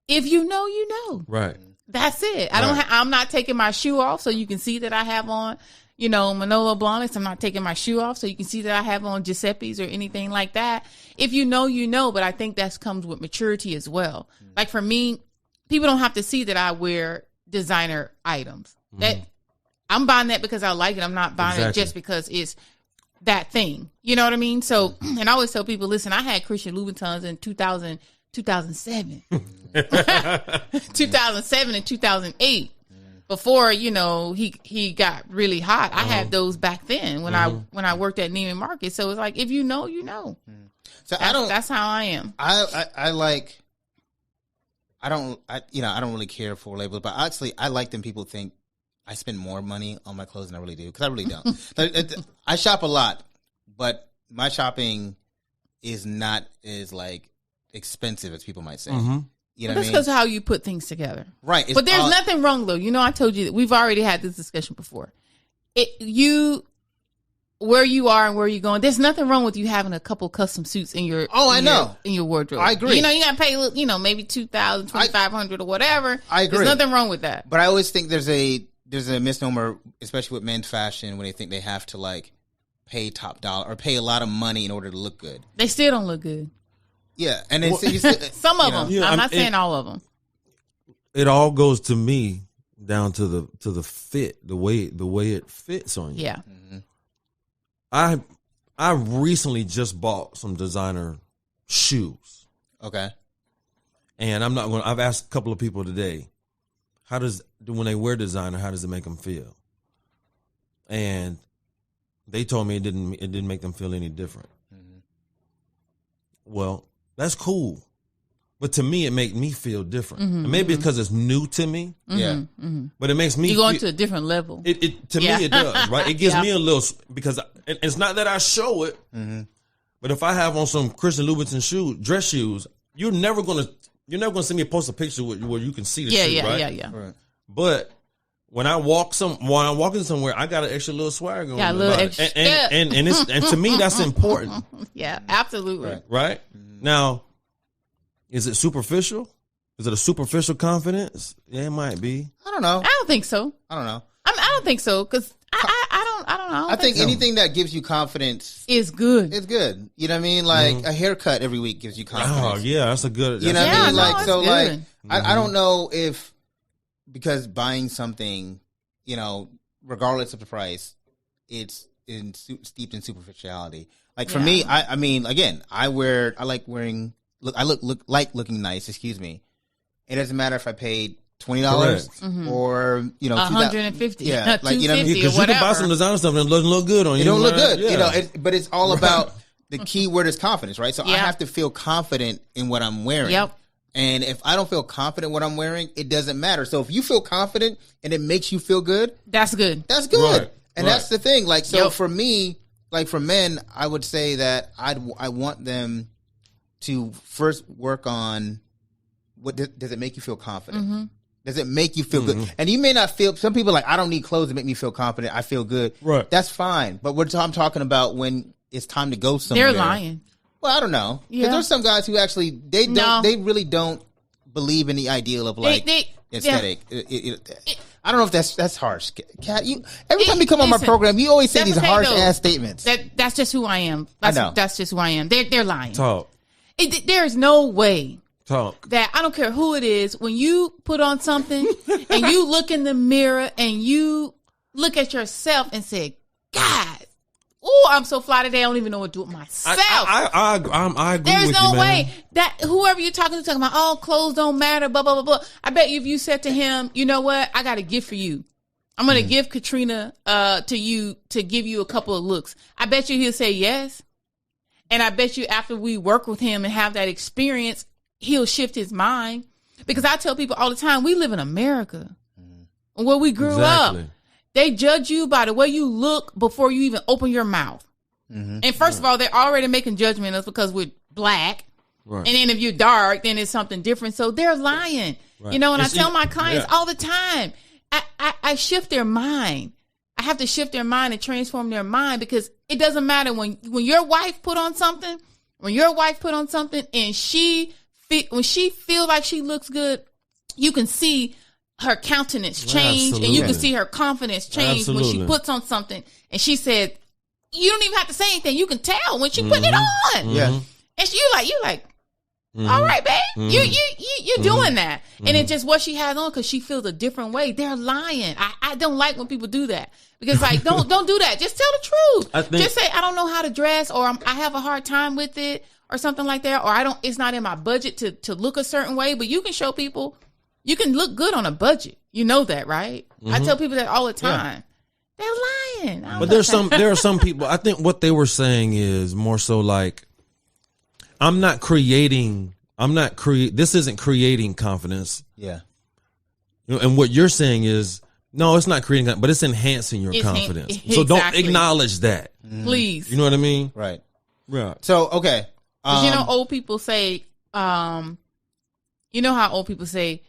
if you know, you know. Right. That's it. I'm not taking my shoe off so you can see that I have on, Manolo Blahniks. I'm not taking my shoe off so you can see that I have on Giuseppe's or anything like that. If you know, you know, but I think that comes with maturity as well. Mm-hmm. Like for me, people don't have to see that I wear designer items. Mm-hmm. That I'm buying that because I like it. I'm not buying it just because it's that thing. You know what I mean? So, and I always tell people, listen, I had Christian Louboutins in 2007, 2007 and 2008. Before he got really hot, I had those back then when I worked at Neiman Marcus. So it's like if you know, you know. So that's how I am. I don't really care for labels, but actually I like them. People think I spend more money on my clothes than I really do because I really don't. I shop a lot, but my shopping is not as expensive as people might say. Mm-hmm. You know that's because how you put things together. Right. But there's nothing wrong, though. I told you that we've already had this discussion before. Where you are and where you're going, there's nothing wrong with you having a couple custom suits in your in your wardrobe. I agree. You got to pay, maybe $2,000, $2,500 or whatever. I agree. There's nothing wrong with that. But I always think there's a misnomer, especially with men's fashion, when they think they have to pay top dollar or pay a lot of money in order to look good. They still don't look good. Yeah, and then some of them. Yeah, I'm not saying all of them. It all goes to me down to the fit, the way it fits on you. Yeah. Mm-hmm. I recently just bought some designer shoes. Okay. And I've asked a couple of people today, when they wear designer, how does it make them feel? And they told me it didn't make them feel any different. Mm-hmm. Well, that's cool. But to me, it makes me feel different. Mm-hmm, and maybe because it's new to me. Mm-hmm, yeah. Mm-hmm. But it makes me you're going to a different level. To me, it does, right? It gives me a little, because it's not that I show it, but if I have on some Christian Louboutin dress shoes, you're never going to see me post a picture where you can see the shoe, right? Yeah. Right. But when I walk in somewhere, I got an extra little swag on. Yeah, a little extra. And to me, that's important. Yeah, absolutely. Right? Now, is it superficial? Is it a superficial confidence? Yeah, it might be. I don't know. I don't think so. I don't know. I don't think so because I don't don't I think so. anything that gives you confidence is good. It's good. You know what I mean? Like a haircut every week gives you confidence. Oh yeah, that's a good. You know what I mean? Like so, good. like I don't know if because buying something, you know, regardless of the price, it's steeped in superficiality. Like for me, I mean, again, I like wearing. I like looking nice. Excuse me. It doesn't matter if I paid $20 or you know $150. Yeah, like you know, because you can buy some designer stuff and it doesn't look good on you. It don't look good, you know. But it's all about the key word is confidence, right? So I have to feel confident in what I'm wearing. Yep. And if I don't feel confident in what I'm wearing, it doesn't matter. So if you feel confident and it makes you feel good, that's good. That's good. Right. And that's the thing. Like so, for me, like for men, I would say that I want them to first work on what does it make you feel confident? Does it make you feel good? And you may not feel. Some people are like, I don't need clothes to make me feel confident. I feel good. Right. That's fine. But I'm talking about when it's time to go somewhere. They're lying. Well, I don't know. Because there's some guys who actually they really don't believe in the ideal of like aesthetic. I don't know if that's harsh. Kat, every time you come on my program, you always say these harsh ass statements. That's just who I am. I know. That's just who I am. They're lying. Talk. There is no way Talk. that I don't care who it is, when you put on something and you look in the mirror and you look at yourself and say, God, oh, I'm so fly today. I don't even know what to do with myself. I agree There's with no you, man. way that whoever you're talking about, oh, clothes don't matter, blah, blah, blah, blah. I bet you if you said to him, you know what? I got a gift for you. I'm going to give Katrina to you to give you a couple of looks. I bet you he'll say yes. And I bet you after we work with him and have that experience, he'll shift his mind. Because I tell people all the time, we live in America where we grew up. They judge you by the way you look before you even open your mouth. And first of all, they're already making judgment of us because we're black. Right. And then if you're dark, then it's something different. So they're lying. Right. You know, and I tell my clients all the time, I shift their mind. I have to shift their mind and transform their mind because it doesn't matter when your wife put on something, and when she feels like she looks good, you can see her countenance change and you can see her confidence change when she puts on something. And she said, you don't even have to say anything. You can tell when she put it on. Yeah. And you're like, all right, babe, you're doing that. And it's just what she has on because she feels a different way. They're lying. I don't like when people do that because like, don't do that. Just tell the truth. Just say, I don't know how to dress or I have a hard time with it or something like that. Or it's not in my budget to look a certain way, but you can show people you can look good on a budget. You know that, right? I tell people that all the time. Yeah. They're lying. But there are some people, I think what they were saying is more so like, this isn't creating confidence. Yeah. You know, and what you're saying is, no, it's not creating, but it's enhancing your confidence. Exactly. So don't acknowledge that. Please. You know what I mean? Right. Right. So, okay. You know, old people say, you know how old people say,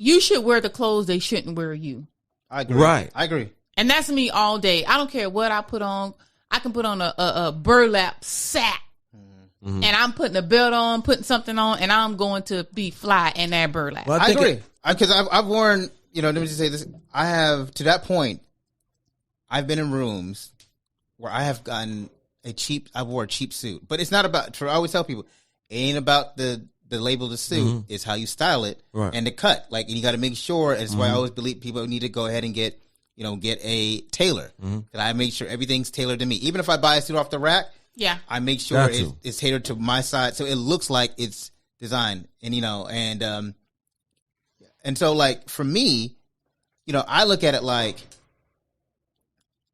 you should wear the clothes they shouldn't wear you. I agree. Right. I agree. And that's me all day. I don't care what I put on. I can put on a burlap sack. And I'm putting a belt on, putting something on, and I'm going to be fly in that burlap. Well, I agree. Because I've worn, you know, let me just say this. I have, to that point, I've been in rooms where I have gotten I wore a cheap suit. But it's not about, I always tell people, it ain't about the label of the suit. It's how you style it and the cut. Like, and you got to make sure, and that's why I always believe people need to go ahead and get a tailor. And I make sure everything's tailored to me. Even if I buy a suit off the rack, I make sure it's tailored to my size, so it looks like it's designed. And and so like for me, you know, I look at it like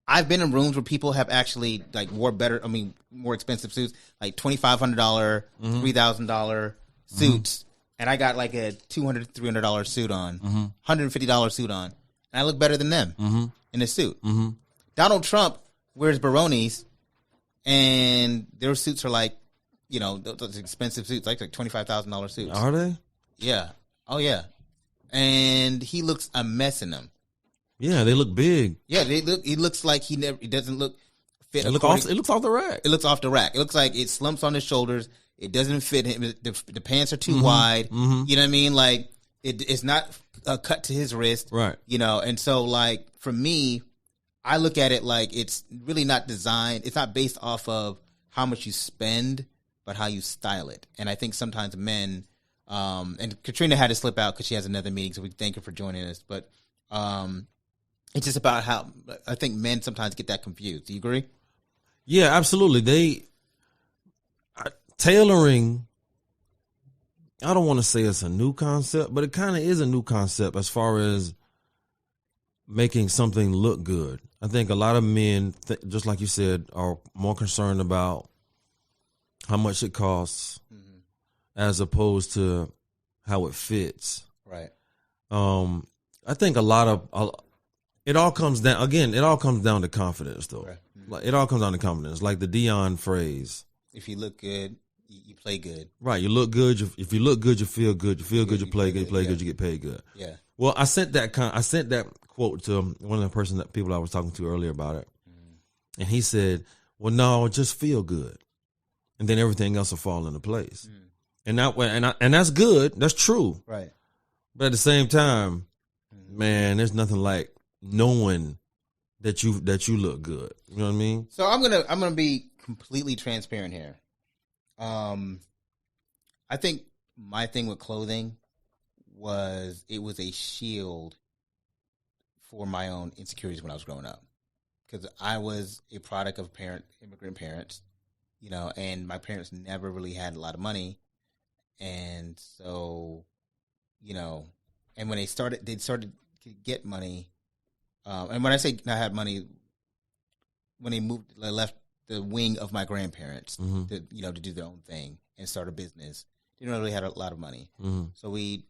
I've been in rooms where people have actually like wore more expensive suits, like $2,500, $3,000 suits, and I got like a $200, $300 suit on, $150 suit on, and I look better than them in a suit. Donald Trump wears Baronis. And their suits are like, you know, those expensive suits, like $25,000 suits. Are they? Yeah. Oh, yeah. And he looks a mess in them. Yeah, they look big. Yeah, he looks like he doesn't look fit. It looks off the rack. It looks off the rack. It looks like it slumps on his shoulders. It doesn't fit him. The pants are too wide. You know what I mean? Like, it's not cut to his wrist. Right. You know, and so, like, for me, I look at it like it's really not designed. It's not based off of how much you spend, but how you style it. And I think sometimes men, and Katrina had to slip out because she has another meeting, so we thank her for joining us. But it's just about how I think men sometimes get that confused. Do you agree? Yeah, absolutely. Tailoring, I don't want to say it's a new concept, but it kind of is a new concept as far as making something look good. I think a lot of men, just like you said, are more concerned about how much it costs as opposed to how it fits. Right. I think a lot of it all comes down again. It all comes down to confidence, though. Right. Like it all comes down to confidence, like the Dion phrase. If you look good, you play good. Right. You look good. If you look good, you feel good. You feel good, you play good. You play good, you get paid good. Yeah. Well, I sent that quote to one of the people I was talking to earlier about it, and he said, "Well, no, just feel good, and then everything else will fall into place." And that's good. That's true. Right. But at the same time, man, there's nothing like knowing that you look good. You know what I mean? So I'm gonna be completely transparent here. I think my thing with clothing was it was a shield for my own insecurities when I was growing up, because I was a product of immigrant parents, and my parents never really had a lot of money, and so, and when they started to get money, and when I say I had money, when they left the wing of my grandparents to do their own thing and start a business, they didn't really have a lot of money, so we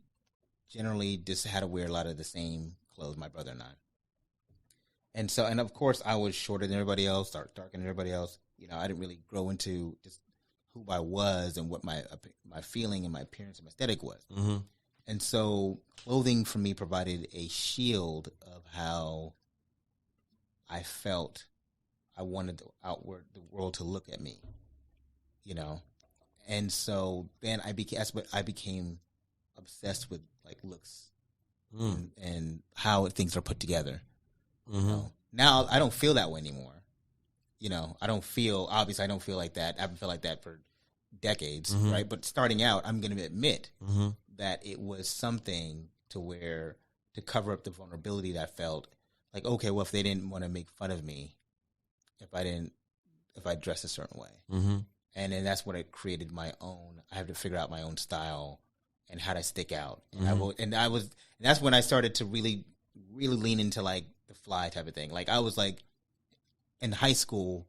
generally just had to wear a lot of the same clothes, my brother and I. And so, and of course, I was shorter than everybody else, darker than everybody else. I didn't really grow into just who I was and what my feeling and my appearance and my aesthetic was. And so, clothing for me provided a shield of how I felt I wanted the world to look at me, And so then I became obsessed with like looks and how things are put together. Now I don't feel that way anymore. I don't feel like that. I haven't felt like that for decades, right? But starting out, I'm going to admit that it was something to cover up the vulnerability that I felt like, okay, well, if they didn't want to make fun of me, if I dressed a certain way, and then that's what it created my own. I have to figure out my own style and how to stick out. And that's when I started to really, really lean into like the fly type of thing. Like I was like in high school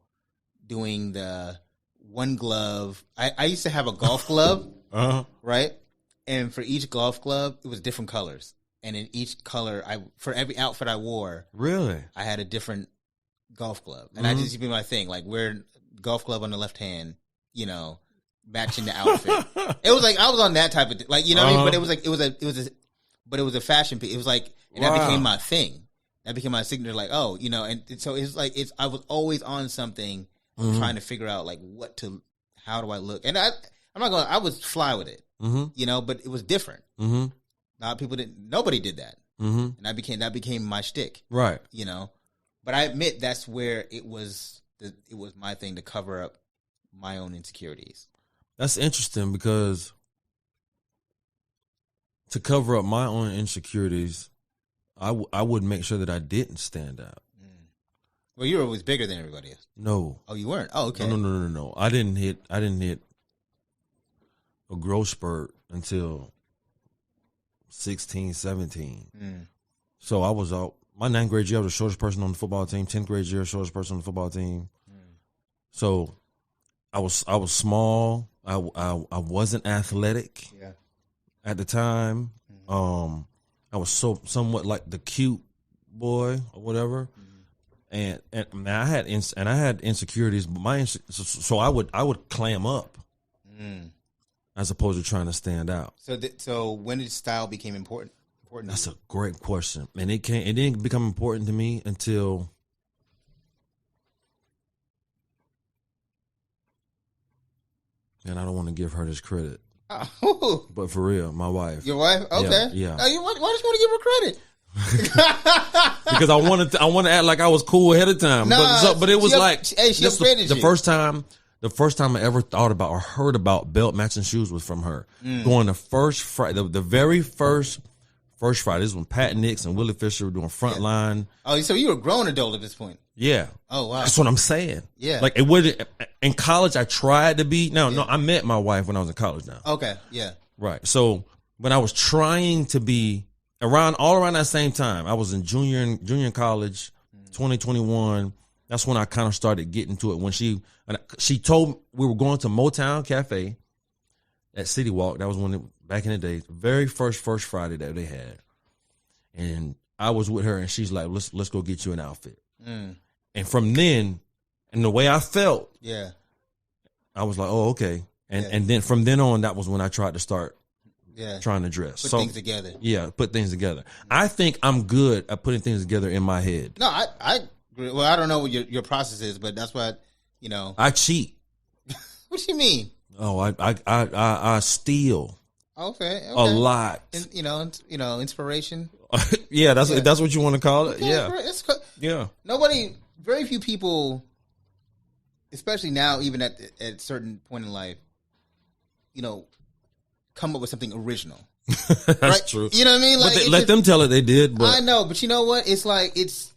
doing the one glove. I used to have a golf glove, right? And for each golf glove, it was different colors. And in each color, for every outfit I wore, really, I had a different golf glove. And I just used to be my thing, like wear golf glove on the left hand, matching the outfit. It was like I was on that type of like, what I mean? But it was like it was a fashion piece. It was like, and that became my thing. That became my signature. Like, and so it's like I was always on something, trying to figure out like how do I look? And I was fly with it, but it was different. Nobody did that, and that became my shtick, right? But I admit that's where it was my thing to cover up my own insecurities. That's interesting because to cover up my own insecurities, I would make sure that I didn't stand out. Well, you were always bigger than everybody else. No. Oh, you weren't? Oh, okay. No. I didn't hit a growth spurt until 16, 17. So I was out. My 9th grade year, I was the shortest person on the football team. 10th grade year, shortest person on the football team. So I was small. I wasn't athletic at the time. I was somewhat like the cute boy or whatever. And I had insecurities, but so I would clam up as opposed to trying to stand out. So when did style become important? That's a great question, and it didn't become important to me until and I don't want to give her this credit, but for real, my wife. Your wife? Okay. Yeah. Why just want to give her credit? Because I wanted to act like I was cool ahead of time. Nah, but it was she offended the you. first time I ever thought about or heard about belt matching shoes was from her. Going the first Friday, the very first Friday. This is when Pat Nix and Willie Fisher were doing Frontline. Oh, so you were a grown adult at this point. Yeah. Oh, wow. That's what I'm saying. Yeah. Like it wasn't in college. I tried to be. No, I met my wife when I was in college now. Okay. Yeah. Right. So when I was trying to be all around that same time, I was in junior college, 2021. That's when I kind of started getting to it. When she told we were going to Motown Cafe at City Walk. That was back in the day, very first Friday that they had. And I was with her and she's like, let's go get you an outfit. And from then, and the way I felt, yeah, I was like, oh, okay. And then from then on, that was when I tried to start trying to dress. Put things together. Yeah, put things together. I think I'm good at putting things together in my head. No, I agree. Well, I don't know what your process is, but that's what, I cheat. What do you mean? Oh, I steal. Okay. A lot. Inspiration. Yeah, that's what you want to call it. Okay, Yeah. Yeah. Very few people, especially now, even at a certain point in life, come up with something original. That's right? true. You know what I mean? Like, let them tell it they did. But I know, but you know what? It's like it's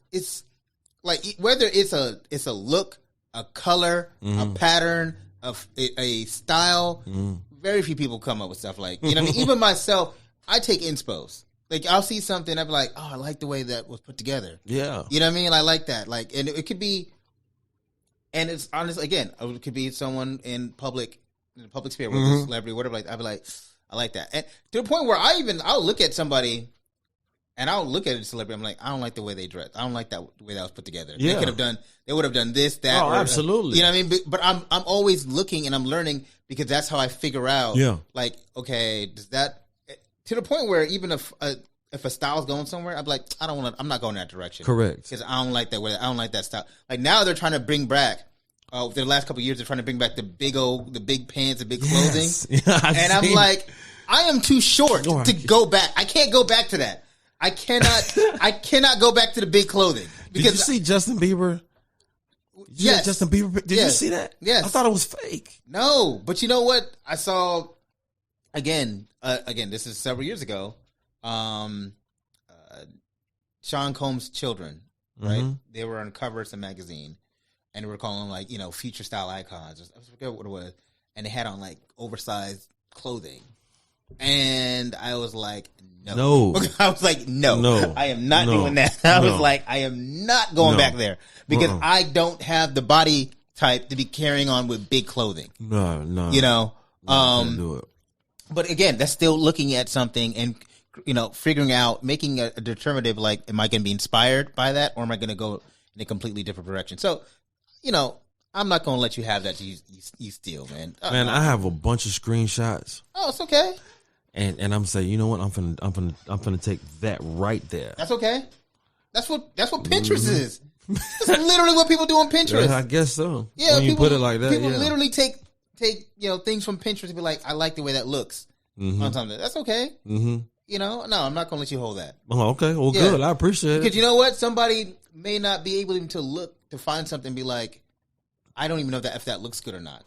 like whether it's a look, a color, a pattern, a style. Very few people come up with stuff like, you know what I mean? Even myself, I take inspos. Like I'll see something, I'll be like, oh, I like the way that was put together. Yeah. You know what I mean? I like that. Like, and it could be, and it's honest again, it could be someone in the public sphere, whether it's a celebrity, whatever. Like, I'd be like, I like that. And to the point where I'll look at somebody and I'll look at a celebrity. I'm like, I don't like the way they dress. I don't like the way that was put together. Yeah. They would have done this, that. Oh, absolutely. You know what I mean? But I'm always looking and I'm learning because that's how I figure out. Yeah. Like, okay, does that, to the point where even if a style's going somewhere, I'm like, I'm not going that direction. Correct. Because I don't like that way. I don't like that style. Like now they're trying to bring back, the last couple of years, they're trying to bring back the big pants, the big clothing. Yeah, and I'm like, I am too short to go back. I can't go back to that. I cannot go back to the big clothing. Because did you see Justin Bieber? Yes. Justin Bieber. Did you see that? Yes. I thought it was fake. No, but you know what? I saw again. This is several years ago. Sean Combs' children, right? Mm-hmm. They were on cover of some magazine, and they were calling them future style icons. I forget what it was, and they had on oversized clothing, and I was like, no. I was like, no, I am not doing that. I was like, I am not going back there because I don't have the body type to be carrying on with big clothing. No, can't do it. But again, that's still looking at something and figuring out, making a determinative. Like, am I going to be inspired by that, or am I going to go in a completely different direction? So, I'm not going to let you have that. You steal, man. Man, I have a bunch of screenshots. Oh, it's okay. And I'm saying, you know what? I'm finna take that right there. That's okay. That's what Pinterest is. That's literally what people do on Pinterest. Yeah, I guess so. Yeah, when you put it like that, people literally take things from Pinterest and be like, I like the way that looks on something. That's okay. Mm-hmm. No, I'm not gonna let you hold that. Oh, okay. Well, good. I appreciate it. Because you know what? Somebody may not be able even to find something and be like, I don't even know if that looks good or not.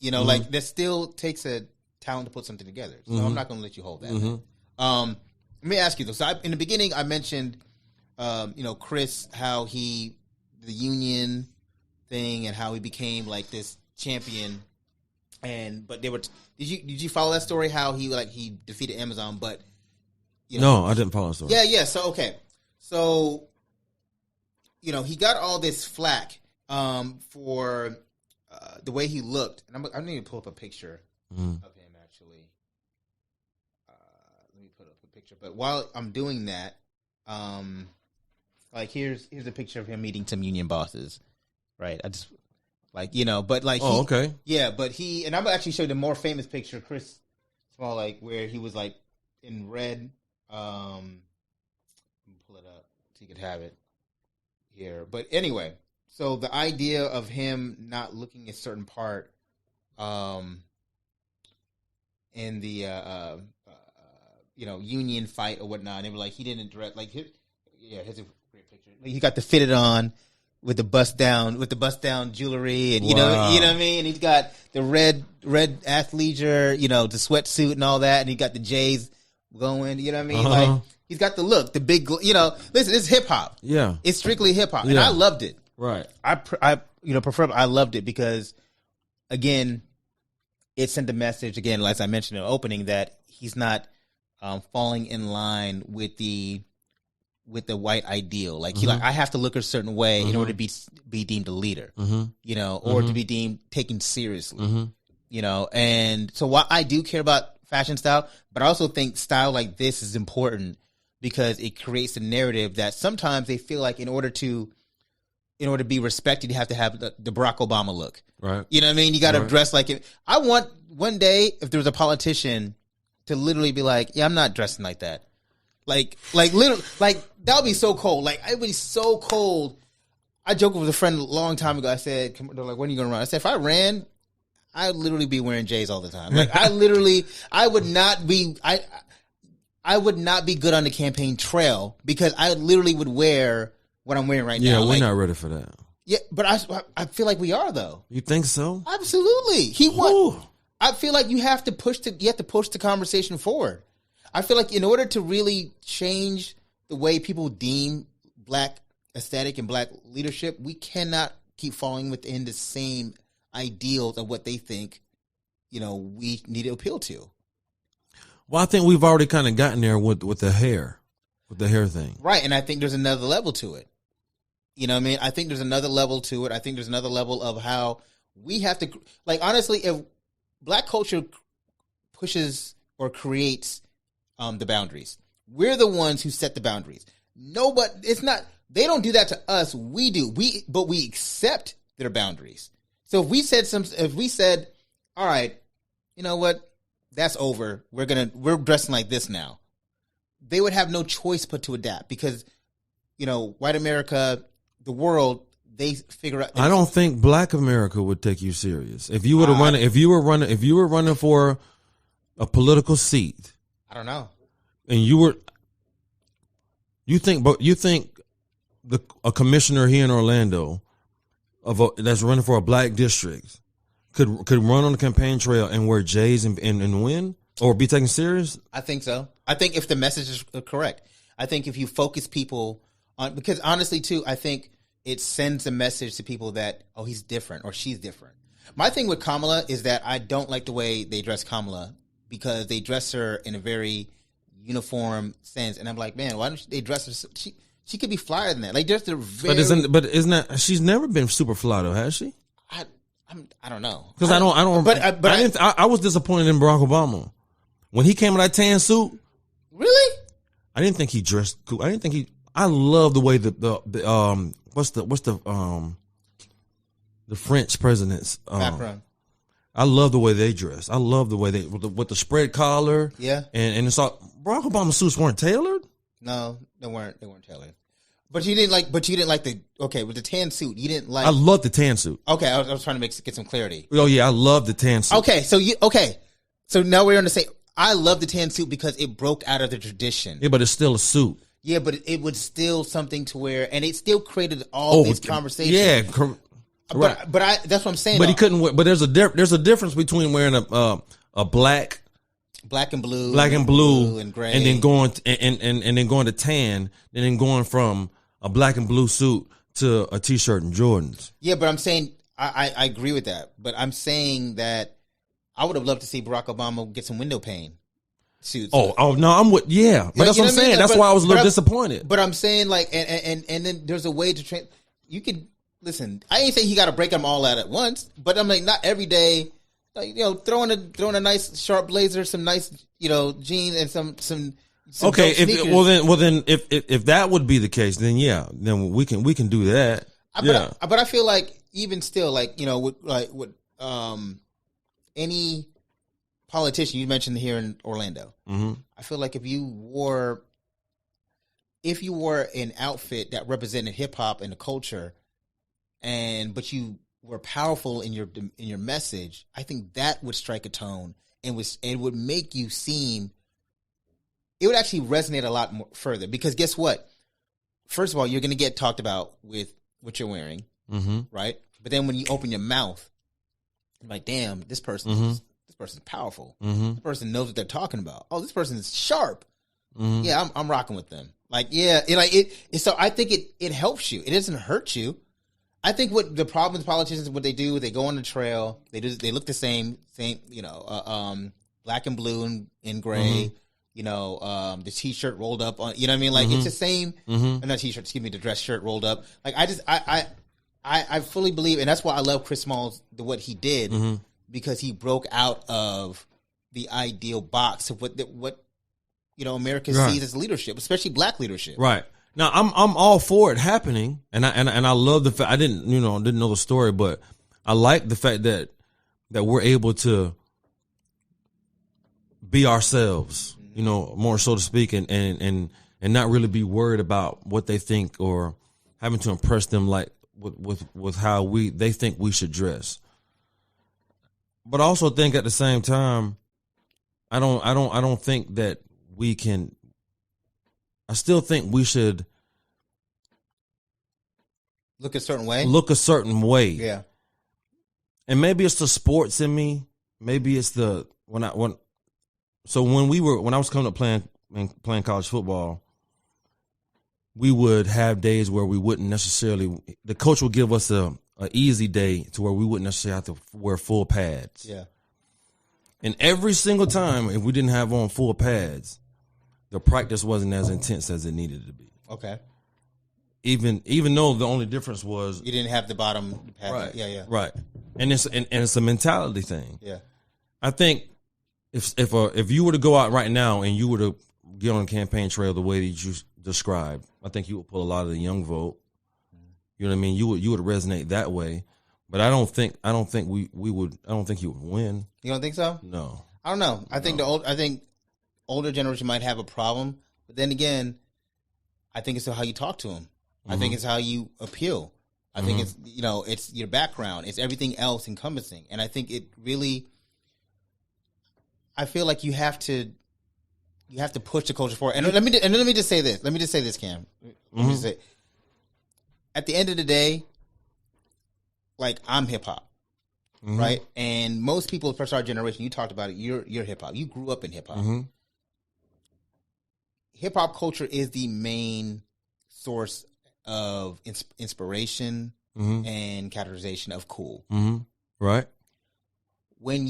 Like that still takes a talent to put something together. So I'm not going to let you hold that. Let me ask you though. So in the beginning, I mentioned, Chris, how the union thing and how he became like this champion. But they were. Did you follow that story? How he defeated Amazon, but no, I didn't follow the story. Yeah. So okay, so he got all this flack for the way he looked, and I need to pull up a picture of him. Actually, let me put up a picture. But while I'm doing that, here's a picture of him meeting some union bosses. Right, I just okay, yeah. But and I'm actually show you the more famous picture, Chris Small, where he was in red. Let me pull it up so you could have it here. But anyway, so the idea of him not looking a certain part, in the union fight or whatnot, and they were like, he didn't dress Yeah, here's a great picture. He got the fitted on with the bust down jewelry, and you know what I mean. And he's got the red athleisure, the sweatsuit and all that, and he got the J's going. You know what I mean? Like he's got the look, the big. Listen, it's hip hop. Yeah, it's strictly hip hop, and I loved it. Right. I prefer. I loved it because, again, it sent a message. Again, as I mentioned in the opening, that he's not falling in line with the white ideal. Like I have to look a certain way in order to be deemed a leader, or to be deemed taken seriously, And so while I do care about fashion style, but I also think style like this is important because it creates a narrative that sometimes they feel like in order to be respected, you have to have the Barack Obama look. Right. You know what I mean? You got to dress like it. I want one day, if there was a politician, to literally be like, yeah, I'm not dressing like that. Like literally, like that would be so cold. Like it would be so cold. I joked with a friend a long time ago. I said, they're like, when are you going to run? I said, if I ran, I'd literally be wearing J's all the time. Like I would not be good on the campaign trail because I literally would wear what I'm wearing right now. Yeah, we're not ready for that. Yeah, but I feel like we are though. You think so? Absolutely. He won. I feel like you have to push the conversation forward. I feel like in order to really change the way people deem black aesthetic and black leadership, we cannot keep falling within the same ideals of what they think, we need to appeal to. Well, I think we've already kind of gotten there with the hair thing. Right, and I think there's another level to it. You know what I mean? I think there's another level to it. I think there's another level of how we have to, like, honestly, if black culture pushes or creates the boundaries, we're the ones who set the boundaries. They don't do that to us. We do. But we accept their boundaries. So if we said, all right, you know what? That's over. We're dressing like this now. They would have no choice but to adapt because, white America, the world, they figure out. I don't think Black America would take you serious if you were running. If you were running for a political seat, I don't know. And you think a commissioner here in Orlando that's running for a black district could run on the campaign trail and wear J's and win or be taken serious? I think so. I think if the message is correct, I think if you focus people on, because honestly too, I think it sends a message to people that, oh, he's different or she's different. My thing with Kamala is that I don't like the way they dress Kamala because they dress her in a very uniform sense, and I'm like, man, why don't they dress her? She could be flyer than that. Like, just a very. But isn't that she's never been super fly though, has she? I don't know because I don't. I was disappointed in Barack Obama when he came in that tan suit. Really? I didn't think he dressed cool. I love the way the French presidents. Macron. I love the way they dress. I love the way they with the spread collar. Yeah, and it's all Barack Obama's suits weren't tailored. No, they weren't tailored. But you didn't like the with the tan suit. You didn't like. I love the tan suit. Okay, I was trying to get some clarity. Oh yeah, I love the tan suit. Okay, so now we're on the same. I love the tan suit because it broke out of the tradition. Yeah, but it's still a suit. Yeah, but it was still something to wear, and it still created all these conversations. Yeah, right. But that's what I'm saying. But he couldn't wear. But there's a difference between wearing a black and blue, and gray, and then going and then going to tan, and then going from a black and blue suit to a t-shirt and Jordans. Yeah, but I'm saying I agree with that. But I'm saying that I would have loved to see Barack Obama get some window pane suits. Oh no, I'm with But that's what I'm saying. That's why I was a little disappointed. But I'm saying like, and then there's a way to train. You could listen. I ain't saying he got to break them all out at once, but I'm like not every day. Like, throwing a nice sharp blazer, some nice jeans, and some okay. If that would be the case, then we can do that. But I feel like even still, with any politician you mentioned here in Orlando, I feel like if you wore an outfit that represented hip hop and the culture, but you were powerful in your message, I think that would strike a tone and would make you seem. It would actually resonate a lot more further because guess what? first of all, you're going to get talked about with what you're wearing, right? But then when you open your mouth, you're like, damn, this person's powerful. This person knows what they're talking about. Oh, this person is sharp. Yeah, I'm rocking with them. Like, yeah, so I think it helps you. It doesn't hurt you. I think what the problem with politicians, what they do, they go on the trail. They look the same, black and blue and gray. The T-shirt rolled up on. You know what I mean? Like it's the same. Not T-shirt. Excuse me, the dress shirt rolled up. Like I fully believe, and that's why I love Chris Smalls, what he did, because he broke out of the ideal box of what America sees as leadership, especially black leadership. Right. Now I'm all for it happening, and I love the fact I didn't know the story, but I like the fact that we're able to be ourselves, more so to speak, and not really be worried about what they think or having to impress them like with how they think we should dress. But I also think at the same time, I don't think that we can. I still think we should look a certain way. Yeah. And maybe it's the sports in me. Maybe it's when I was coming up playing college football, we would have days where we wouldn't necessarily. The coach would give us a easy day to where we wouldn't necessarily have to wear full pads. Yeah. And every single time, if we didn't have on full pads, the practice wasn't as intense as it needed to be. Okay. Even though the only difference was you didn't have the bottom pad. Right. Yeah. Right. And it's a mentality thing. Yeah. I think if you were to go out right now and you were to get on a campaign trail the way that you described, I think you would pull a lot of the young vote. You know what I mean? You would resonate that way. But I don't think you would win. You don't think so? No. I don't know. I think older generation might have a problem, but then again, I think it's how you talk to them. I think it's how you appeal. I think it's it's your background. It's everything else encompassing, and I think it really. I feel like you have to push the culture forward. And let me just say this. Cam. Let me just say, at the end of the day, like I'm hip hop, right? And most people, especially our generation, you talked about it. You're hip hop. You grew up in hip hop. Hip hop culture is the main source of inspiration and categorization of cool. Right. When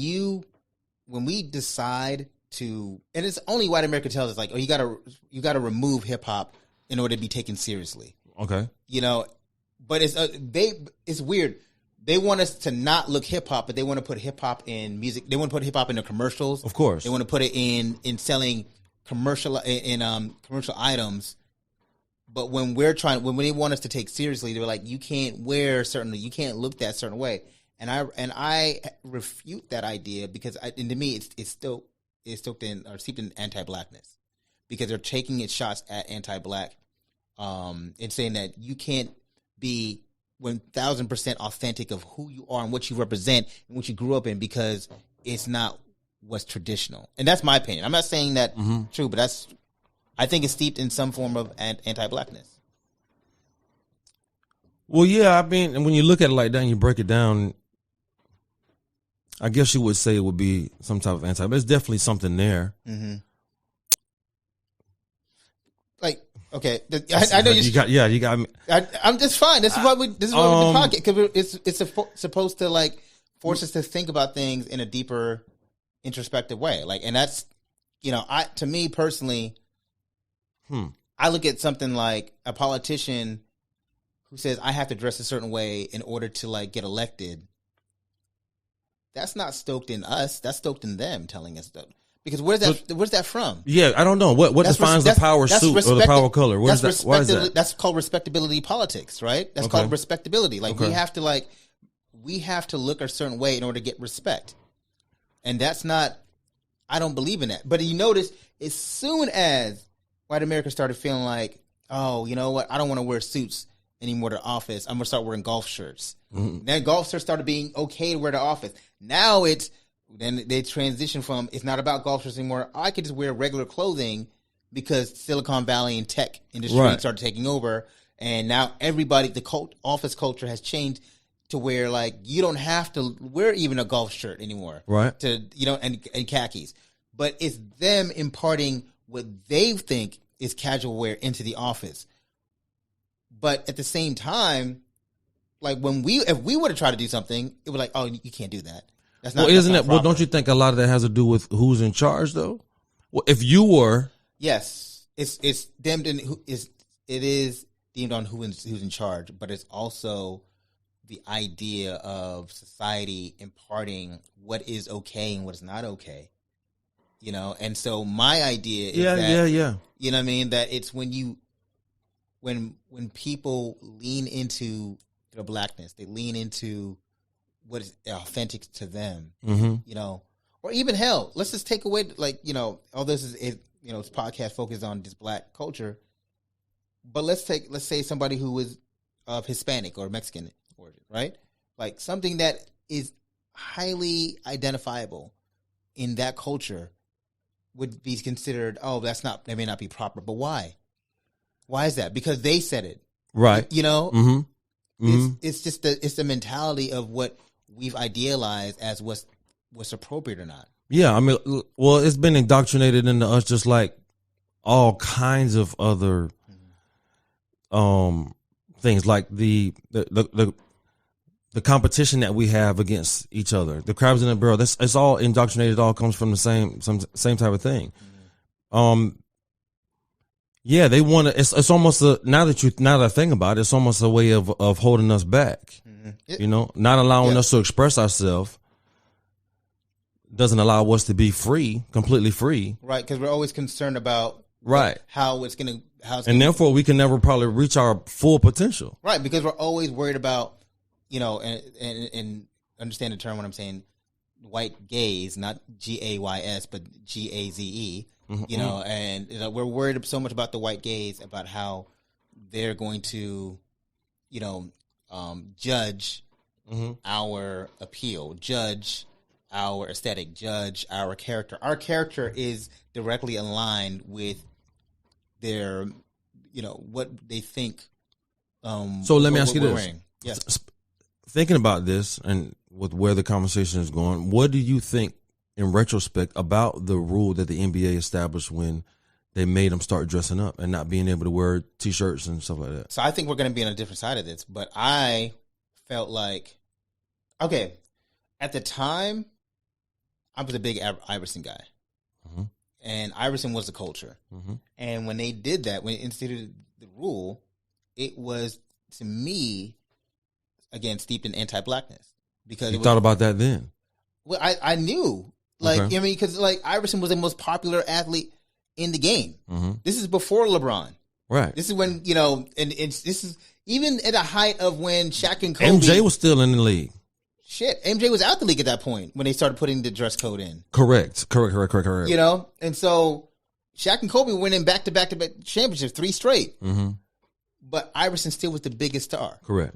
we decide to, and it's only white America tells us like, oh, you gotta remove hip hop in order to be taken seriously. Okay. But it's weird. They want us to not look hip hop, but they want to put hip hop in music. They want to put hip hop in the commercials. Of course. They want to put it in selling commercial items. But when they want us to take seriously, they're like, you can't look that certain way. And I refute that idea because to me it's still steeped in anti-blackness, because they're taking its shots at anti-black, and saying that you can't be 1,000% authentic of who you are and what you represent and what you grew up in, because it's not what's traditional. And that's my opinion. I'm not saying that true, but I think it's steeped in some form of anti-blackness. Well, yeah, I mean, and when you look at it like that and you break it down, I guess you would say it would be some type of but it's definitely something there. Like, okay, I know you got me. I'm just fine. This is why we do podcast, because it's supposed to like force us to think about things in a deeper, introspective way. Like, and that's to me personally, I look at something like a politician who says I have to dress a certain way in order to like get elected. That's not stoked in us. That's stoked in them telling us that. Because where's that from? Yeah, I don't know. What defines the power suit or the power color? Why is that? That's called respectability politics, right? That's called respectability. Like we have to look a certain way in order to get respect. And that's not, I don't believe in that. But you notice, as soon as white America started feeling like, oh, you know what? I don't want to wear suits anymore to office. I'm going to start wearing golf shirts. Then golf shirts started being okay to wear to office. Now then they transition from, it's not about golf shirts anymore. I could just wear regular clothing because Silicon Valley and tech industry started taking over, and now everybody, office culture has changed to where like you don't have to wear even a golf shirt anymore, right? To and khakis, but it's them imparting what they think is casual wear into the office. But at the same time, like if we were to try to do something, it was like, oh, you can't do that. That's not. Well, isn't it? Well, don't you think a lot of that has to do with who's in charge, though? Well, if you were, yes, it's deemed it is deemed on who's in charge, but it's also the idea of society imparting what is okay and what is not okay. And so my idea is that, you know what I mean? That it's when people lean into their blackness, they lean into what is authentic to them, or even hell, let's just take away, like, all this is, this podcast focused on this black culture, but let's say somebody who is of Hispanic or Mexican origin, right? Like something that is highly identifiable in that culture would be considered, that may not be proper. But why? Why is that? Because they said it. Right. It's just the mentality of what we've idealized as what's appropriate or not. Yeah, I mean, well, it's been indoctrinated into us just like all kinds of other things, like the competition that we have against each other, the crabs in the barrel. It's all indoctrinated. It all comes from the same type of thing. Yeah, they want to. It's almost now that I think about it, it's almost a way of holding us back. Not allowing us to express ourselves. Doesn't allow us to be free, completely free. Right, because we're always concerned about how it's gonna, and therefore we can never probably reach our full potential. Right, because we're always worried about, and understand the term when I'm saying white gaze, not GAYS, but GAZE. And we're worried so much about the white gaze, about how they're going to, judge our appeal, judge our aesthetic, judge our character. Our character is directly aligned with their, what they think. So let me ask you this. Wearing. Yes. Thinking about this and with where the conversation is going, what do you think in retrospect about the rule that the NBA established when they made them start dressing up and not being able to wear T-shirts and stuff like that? So I think we're going to be on a different side of this, but I felt like, okay, at the time, I was a big Iverson guy. And Iverson was the culture. And when they did that, when they instituted the rule, it was, to me, again, steeped in anti-blackness. Because you thought about that then? Well, I knew. Like, because like Iverson was the most popular athlete in the game. This is before LeBron. Right. This is when, and this is even at the height of when Shaq and Kobe. MJ was still in the league. Shit, MJ was out the league at that point when they started putting the dress code in. Correct. And so Shaq and Kobe went in back-to-back championships, 3 straight. But Iverson still was the biggest star. Correct.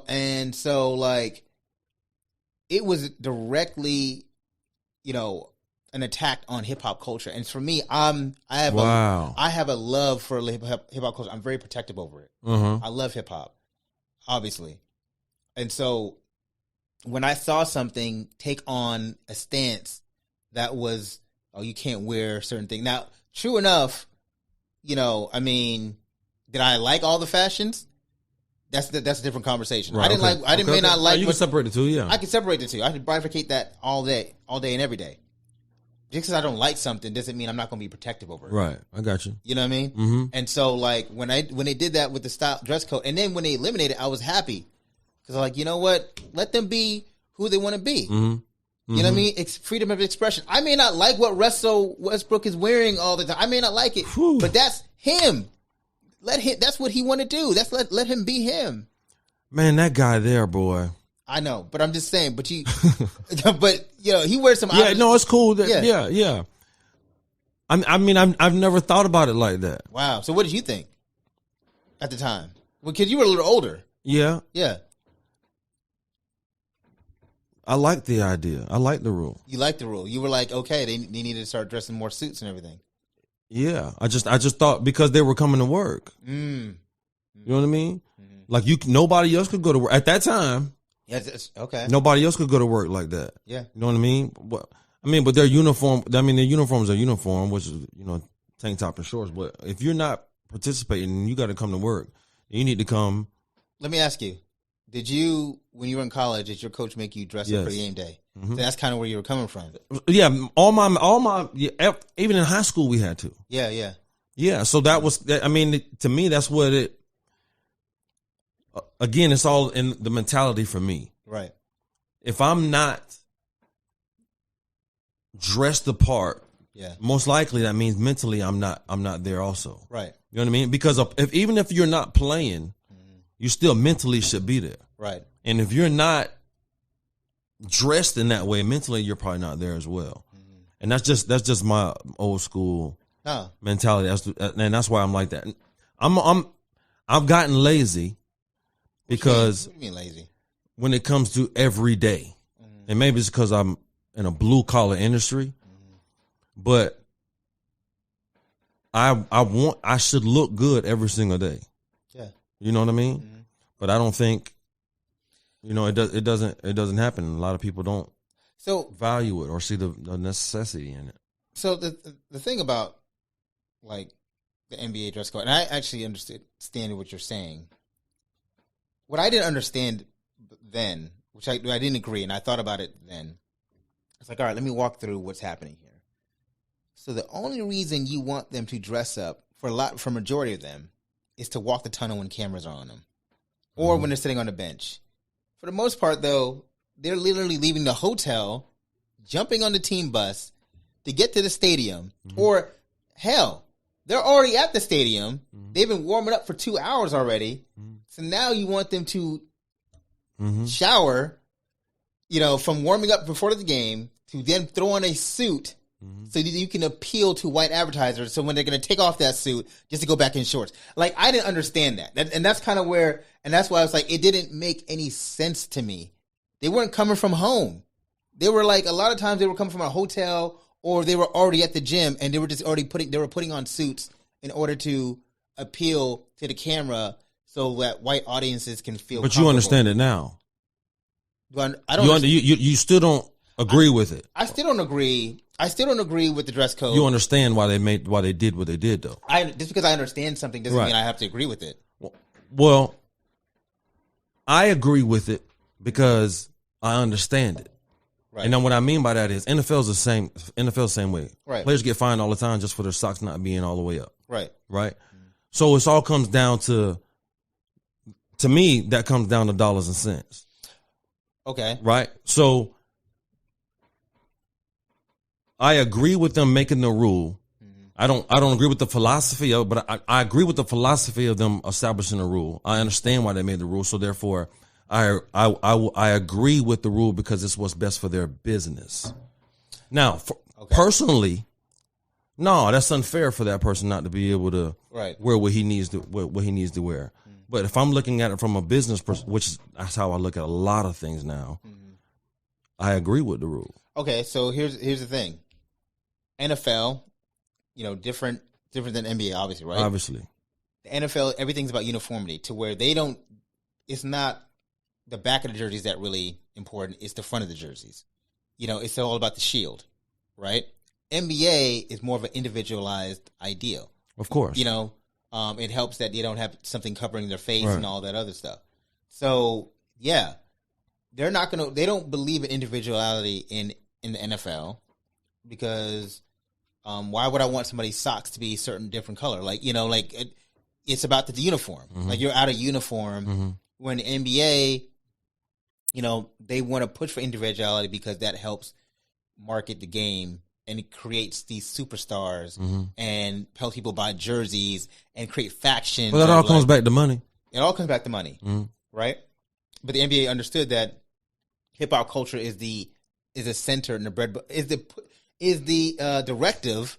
And so like it was directly, an attack on hip hop culture. And for me, I have a love for hip hop culture. I'm very protective over it. I love hip hop, obviously. And so when I saw something take on a stance that was, you can't wear certain things. Now, true enough, did I like all the fashions? That's a different conversation. Right, I may not like. You can separate the two, yeah. I can separate the two. I can bifurcate that all day and every day. Just because I don't like something doesn't mean I'm not going to be protective over it. Right, I got you. You know what I mean? And so, like when they did that with the style dress code, and then when they eliminated it, I was happy because I'm like, you know what? Let them be who they want to be. You know what I mean? It's freedom of expression. I may not like what Russell Westbrook is wearing all the time. I may not like it, but that's him. Let him. That's what he want to do. Let him be him. Man, that guy there, boy. I know, but I'm just saying. But he wears some. Yeah, no, it's cool. Yeah. I've never thought about it like that. Wow. So, what did you think at the time? Well, because you were a little older. Yeah. Yeah. I like the idea. I like the rule. You like the rule. You were like, okay, they needed to start dressing more suits and everything. Yeah, I just thought because they were coming to work. Mm. You know what I mean? Like nobody else could go to work at that time. Yes. Okay. Nobody else could go to work like that. Yeah. You know what I mean? But their uniform. I mean, their uniforms are uniform, which is tank top and shorts. But if you're not participating, you got to come to work. You need to come. Let me ask you: did you, when you were in college, did your coach make you dress up for the game day? Mm-hmm. So that's kind of where you were coming from. Yeah, even in high school we had to. Yeah. So that was. I mean, to me, that's what it. Again, it's all in the mentality for me. Right. If I'm not dressed the part, most likely that means mentally I'm not there also. Right. You know what I mean? Because even if you're not playing, you still mentally should be there. Right. And if you're not dressed in that way, mentally you're probably not there as well. And that's just my old school mentality. And that's why I'm like that. I've gotten lazy because what do you mean lazy? When it comes to every day, and maybe it's because I'm in a blue collar industry, but I should look good every single day. Yeah. You know what I mean? But I don't think, it doesn't happen. A lot of people don't value it or see the necessity in it. So the thing about like the NBA dress code, and I actually understand what you're saying. What I didn't understand then, which I didn't agree, and I thought about it then, it's like, all right, let me walk through what's happening here. So the only reason you want them to dress up for majority of them is to walk the tunnel when cameras are on them, or when they're sitting on the bench. For the most part, though, they're literally leaving the hotel, jumping on the team bus to get to the stadium, or hell, they're already at the stadium. They've been warming up for 2 hours already. So now you want them to shower, from warming up before the game to then throw on a suit so that you can appeal to white advertisers. So when they're going to take off that suit just to go back in shorts. Like, I didn't understand that. And that's kind of where, and that's why I was like, it didn't make any sense to me. They weren't coming from home. They were like, a lot of times they were coming from a hotel or they were already at the gym and they were just already putting on suits in order to appeal to the camera so that white audiences can feel But you understand it now. I don't. You still don't agree with it. I still don't agree. I still don't agree with the dress code. You understand why they did what they did, though. Just because I understand something doesn't mean I have to agree with it. Well, I agree with it because I understand it. Right. And then what I mean by that is NFL's the same. NFL's the same way. Right. Players get fined all the time just for their socks not being all the way up. Right. Right. So it all comes down to me, that comes down to dollars and cents. Okay. Right. So I agree with them making the rule. I don't agree with the philosophy of it, but I agree with the philosophy of them establishing a rule. I understand why they made the rule. So therefore I agree with the rule because it's what's best for their business. Now, personally, no, that's unfair for that person not to be able to wear what he needs to wear. But if I'm looking at it from a business which that's how I look at a lot of things now, I agree with the rule. Okay, so here's the thing. NFL, different than NBA, obviously, right? Obviously. The NFL, everything's about uniformity to where it's not the back of the jerseys that really important, it's the front of the jerseys. It's all about the shield, right? NBA is more of an individualized ideal. Of course. It helps that they don't have something covering their face and all that other stuff. So, yeah, they don't believe in individuality in the NFL because why would I want somebody's socks to be a certain different color? It's about the uniform. Like, you're out of uniform. When the NBA, they want to push for individuality because that helps market the game. And it creates these superstars and helps people buy jerseys and create factions. Well, that all comes back to money. It all comes back to money, right? But the NBA understood that hip hop culture is the center and is the directive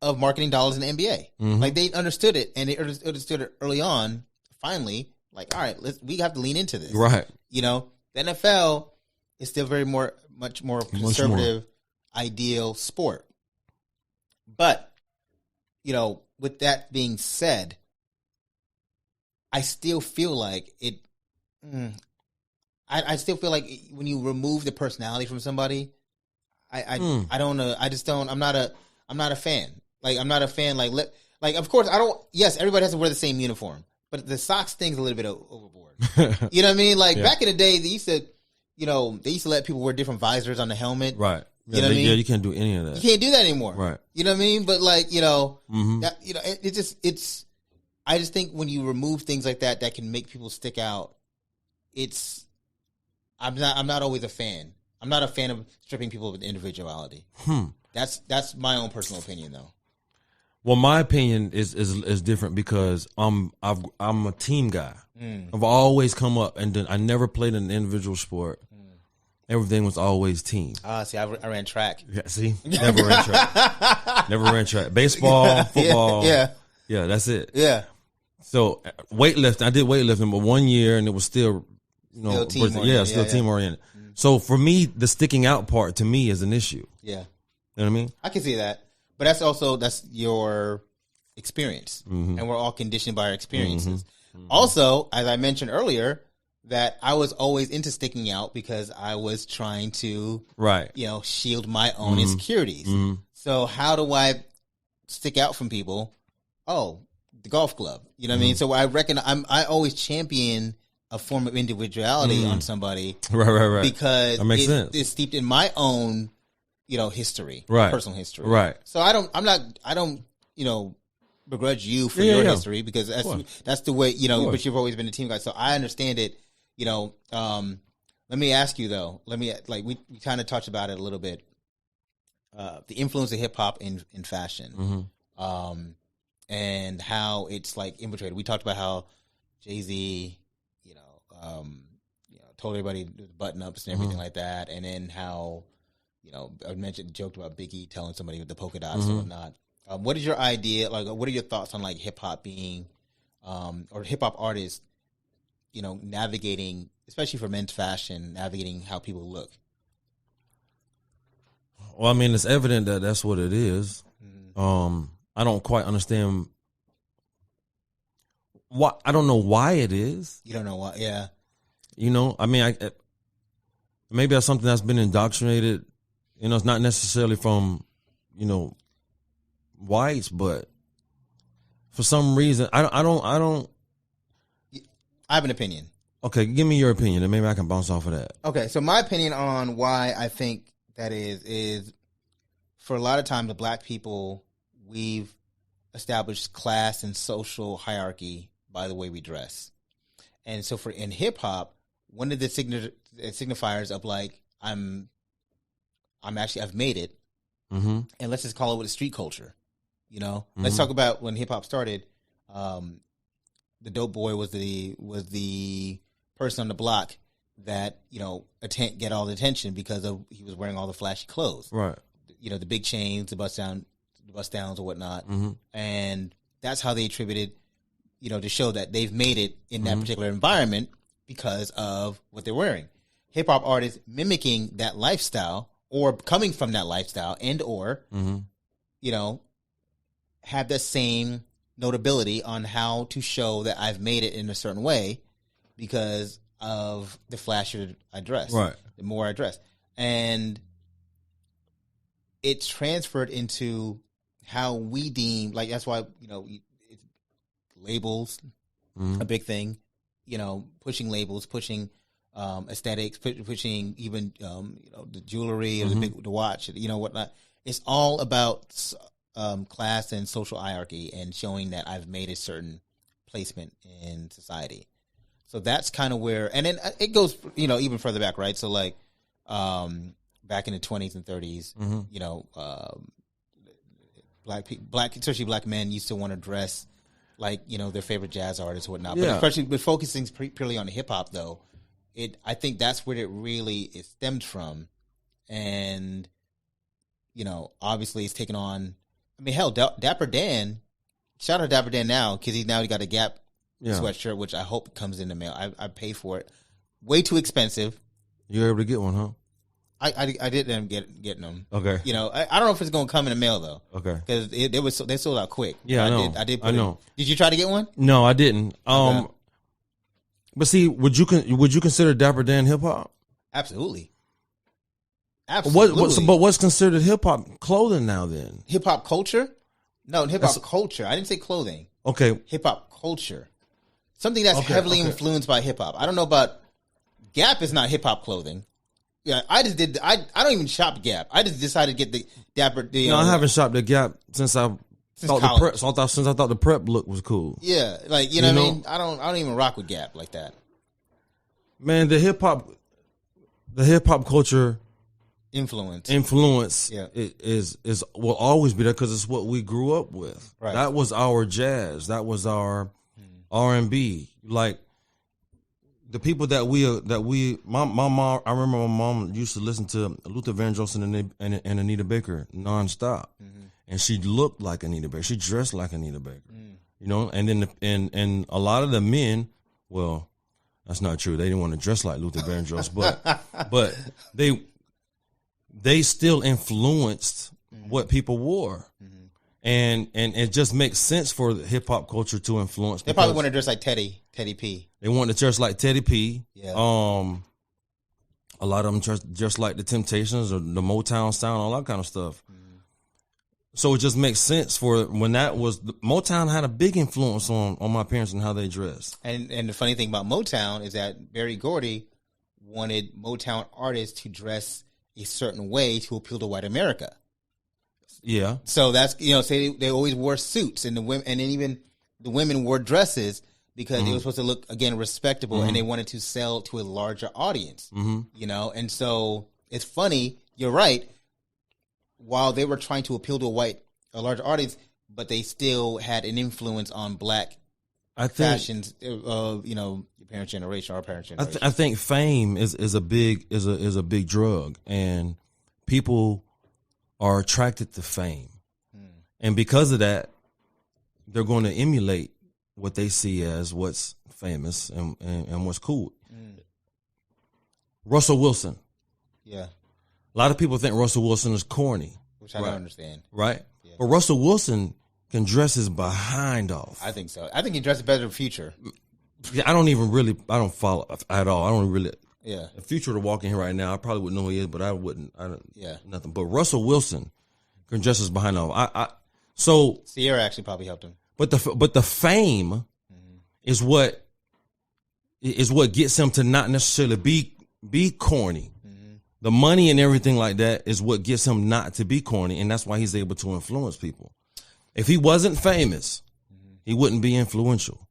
of marketing dollars in the NBA. Like, they understood it, and they understood it early on. Finally, like, all right, we have to lean into this, right? The NFL is still much more conservative. Ideal sport. But with that being said, I still feel like it. I still feel like when you remove the personality from somebody, I don't know. I just don't. I'm not a fan. Like I'm not a fan. Like of course I don't. Yes, everybody has to wear the same uniform, but the socks thing's a little bit overboard. You know what I mean? Like back in the day, they used to let people wear different visors on the helmet. Right. You know what I mean? Yeah, you can't do any of that. You can't do that anymore. Right. You know what I mean? But like, I just think when you remove things like that can make people stick out, I'm not always a fan. I'm not a fan of stripping people of individuality. That's my own personal opinion though. Well, my opinion is different because I'm a team guy. I've always come up and I never played an individual sport. Everything was always team. See, I ran track. Yeah, see? Never ran track. Never ran track. Baseball, football. Yeah. Yeah, that's it. Yeah. So weightlifting, I did weightlifting, but 1 year and it was still, still team oriented. Team oriented. So for me, the sticking out part to me is an issue. Yeah. You know what I mean? I can see that. But that's your experience. And we're all conditioned by our experiences. Also, as I mentioned earlier, that I was always into sticking out because I was trying to, shield my own insecurities. So how do I stick out from people? Oh, the golf club. You know what I mean? So I reckon I always champion a form of individuality on somebody. Right. Because that makes sense. It's steeped in my own, history, right. personal history. Right. So I don't begrudge you for your history because that's the way, but you've always been a team guy. So I understand it. Let me ask you though. We kind of touched about it a little bit. The influence of hip hop in fashion, and how it's like infiltrated. We talked about how Jay-Z, told everybody button ups and everything like that, and then how, I joked about Biggie telling somebody with the polka dots and whatnot. What is your idea? Like, what are your thoughts on like hip hop being, or hip hop artists? Navigating, especially for men's fashion, navigating how people look. Well, I mean, it's evident that that's what it is. I don't quite understand why. I don't know why it is. You don't know why? Yeah. I mean, maybe that's something that's been indoctrinated. It's not necessarily from, whites, but for some reason, I don't. I have an opinion. Okay, give me your opinion, and maybe I can bounce off of that. Okay, so my opinion on why I think that is for a lot of times the black people, we've established class and social hierarchy by the way we dress. And so in hip hop, one of the signifiers of like I've made it, and let's just call it with a street culture. Let's talk about when hip hop started. The dope boy was the person on the block that get all the attention because he was wearing all the flashy clothes, right? The big chains, the bust downs or whatnot, and that's how they attributed, to show that they've made it in that particular environment because of what they're wearing. Hip hop artists mimicking that lifestyle or coming from that lifestyle and or have the same notability on how to show that I've made it in a certain way because of the flashier I dress, right? The more I dress, and it's transferred into how we deem, like, that's why it's labels, a big thing, pushing labels, pushing aesthetics, pushing even the jewelry or the watch, whatnot. It's all about class and social hierarchy and showing that I've made a certain placement in society. So that's kind of where, and then it goes, even further back, right? So like, back in the 20s and 30s, especially black men used to want to dress like, their favorite jazz artists or whatnot. Yeah. But especially with focusing purely on hip hop though, I think that's where it really is stemmed from. And, obviously it's taken on, I mean, hell, Dapper Dan, shout out Dapper Dan now, because he got a Gap sweatshirt, which I hope comes in the mail. I pay for it. Way too expensive. You were able to get one, huh? I did end up getting them. Okay. You know, I don't know if it's gonna come in the mail though. Okay. Because they sold out quick. Yeah, I know. I did. I know. Did you try to get one? No, I didn't. Okay. But see, would you consider Dapper Dan hip hop? Absolutely. Absolutely. But what's considered hip hop clothing now? Then hip hop culture? No, hip hop culture. I didn't say clothing. Okay. Hip hop culture. Something that's heavily influenced by hip hop. I don't know about Gap. Is not hip hop clothing. Yeah, I just did. I don't even shop Gap. I just decided to get the Dapper. I haven't shopped at Gap since I thought the prep look was cool. Yeah, like you know what I mean. I don't even rock with Gap like that. Man, the hip hop culture influence is will always be there because it's what we grew up with. Right. That was our jazz. That was our R&B. Like the people my mom. I remember my mom used to listen to Luther Vandross and Anita Baker nonstop, and she looked like Anita Baker. She dressed like Anita Baker. You know, and then and a lot of the men, well, that's not true. They didn't want to dress like Luther Vandross, but they still influenced what people wore. And it just makes sense for the hip hop culture to influence. They probably want to dress like Teddy P. They want to dress like Teddy P. Yeah. A lot of them just like the Temptations or the Motown sound, all that kind of stuff. So it just makes sense for when that was Motown had a big influence on my parents and how they dressed. And the funny thing about Motown is that Berry Gordy wanted Motown artists to dress a certain way to appeal to white America. Yeah. So that's say they always wore suits and the women, and then even the women wore dresses because they were supposed to look again respectable and they wanted to sell to a larger audience. And so it's funny. You're right. While they were trying to appeal to a larger audience, but they still had an influence on black fashions of your parents' generation, our parents' generation. I think fame is a big drug, and people are attracted to fame, and because of that, they're going to emulate what they see as what's famous and what's cool. Russell Wilson, yeah. A lot of people think Russell Wilson is corny, which I don't understand. Right, yeah. But Russell Wilson can dress his behind off. I think so. I think he dresses better than Future. Yeah, I don't follow at all. I don't really. Yeah. If Future were to walk in here right now, I probably wouldn't know who he is, but I wouldn't. Yeah. Nothing. But Russell Wilson can dress his behind off. So Sierra actually probably helped him. But the fame is what gets him to not necessarily be corny. The money and everything like that is what gets him not to be corny, and that's why he's able to influence people. If he wasn't famous, he wouldn't be influential.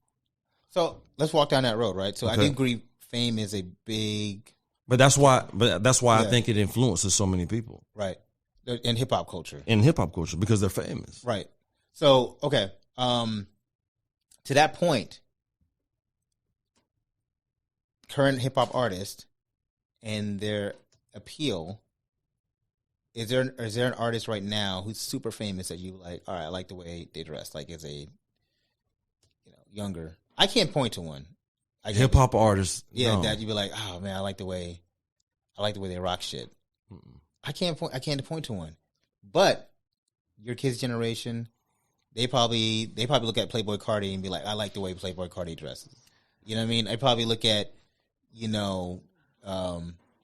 So let's walk down that road, right? So okay. I do agree, fame is a big. But that's why I think it influences so many people, right? In hip hop culture. Because they're famous, right? So okay, to that point, current hip hop artists and their appeal. Is there an artist right now who's super famous that you like? All right, I like the way they dress. Like as a younger, I can't point to one. Hip hop artist, yeah, that you'd be like, oh man, I like the way they rock shit. I can't point to one. But your kids' generation, they probably look at Playboi Carti and be like, I like the way Playboi Carti dresses. You know what I mean? I probably look at,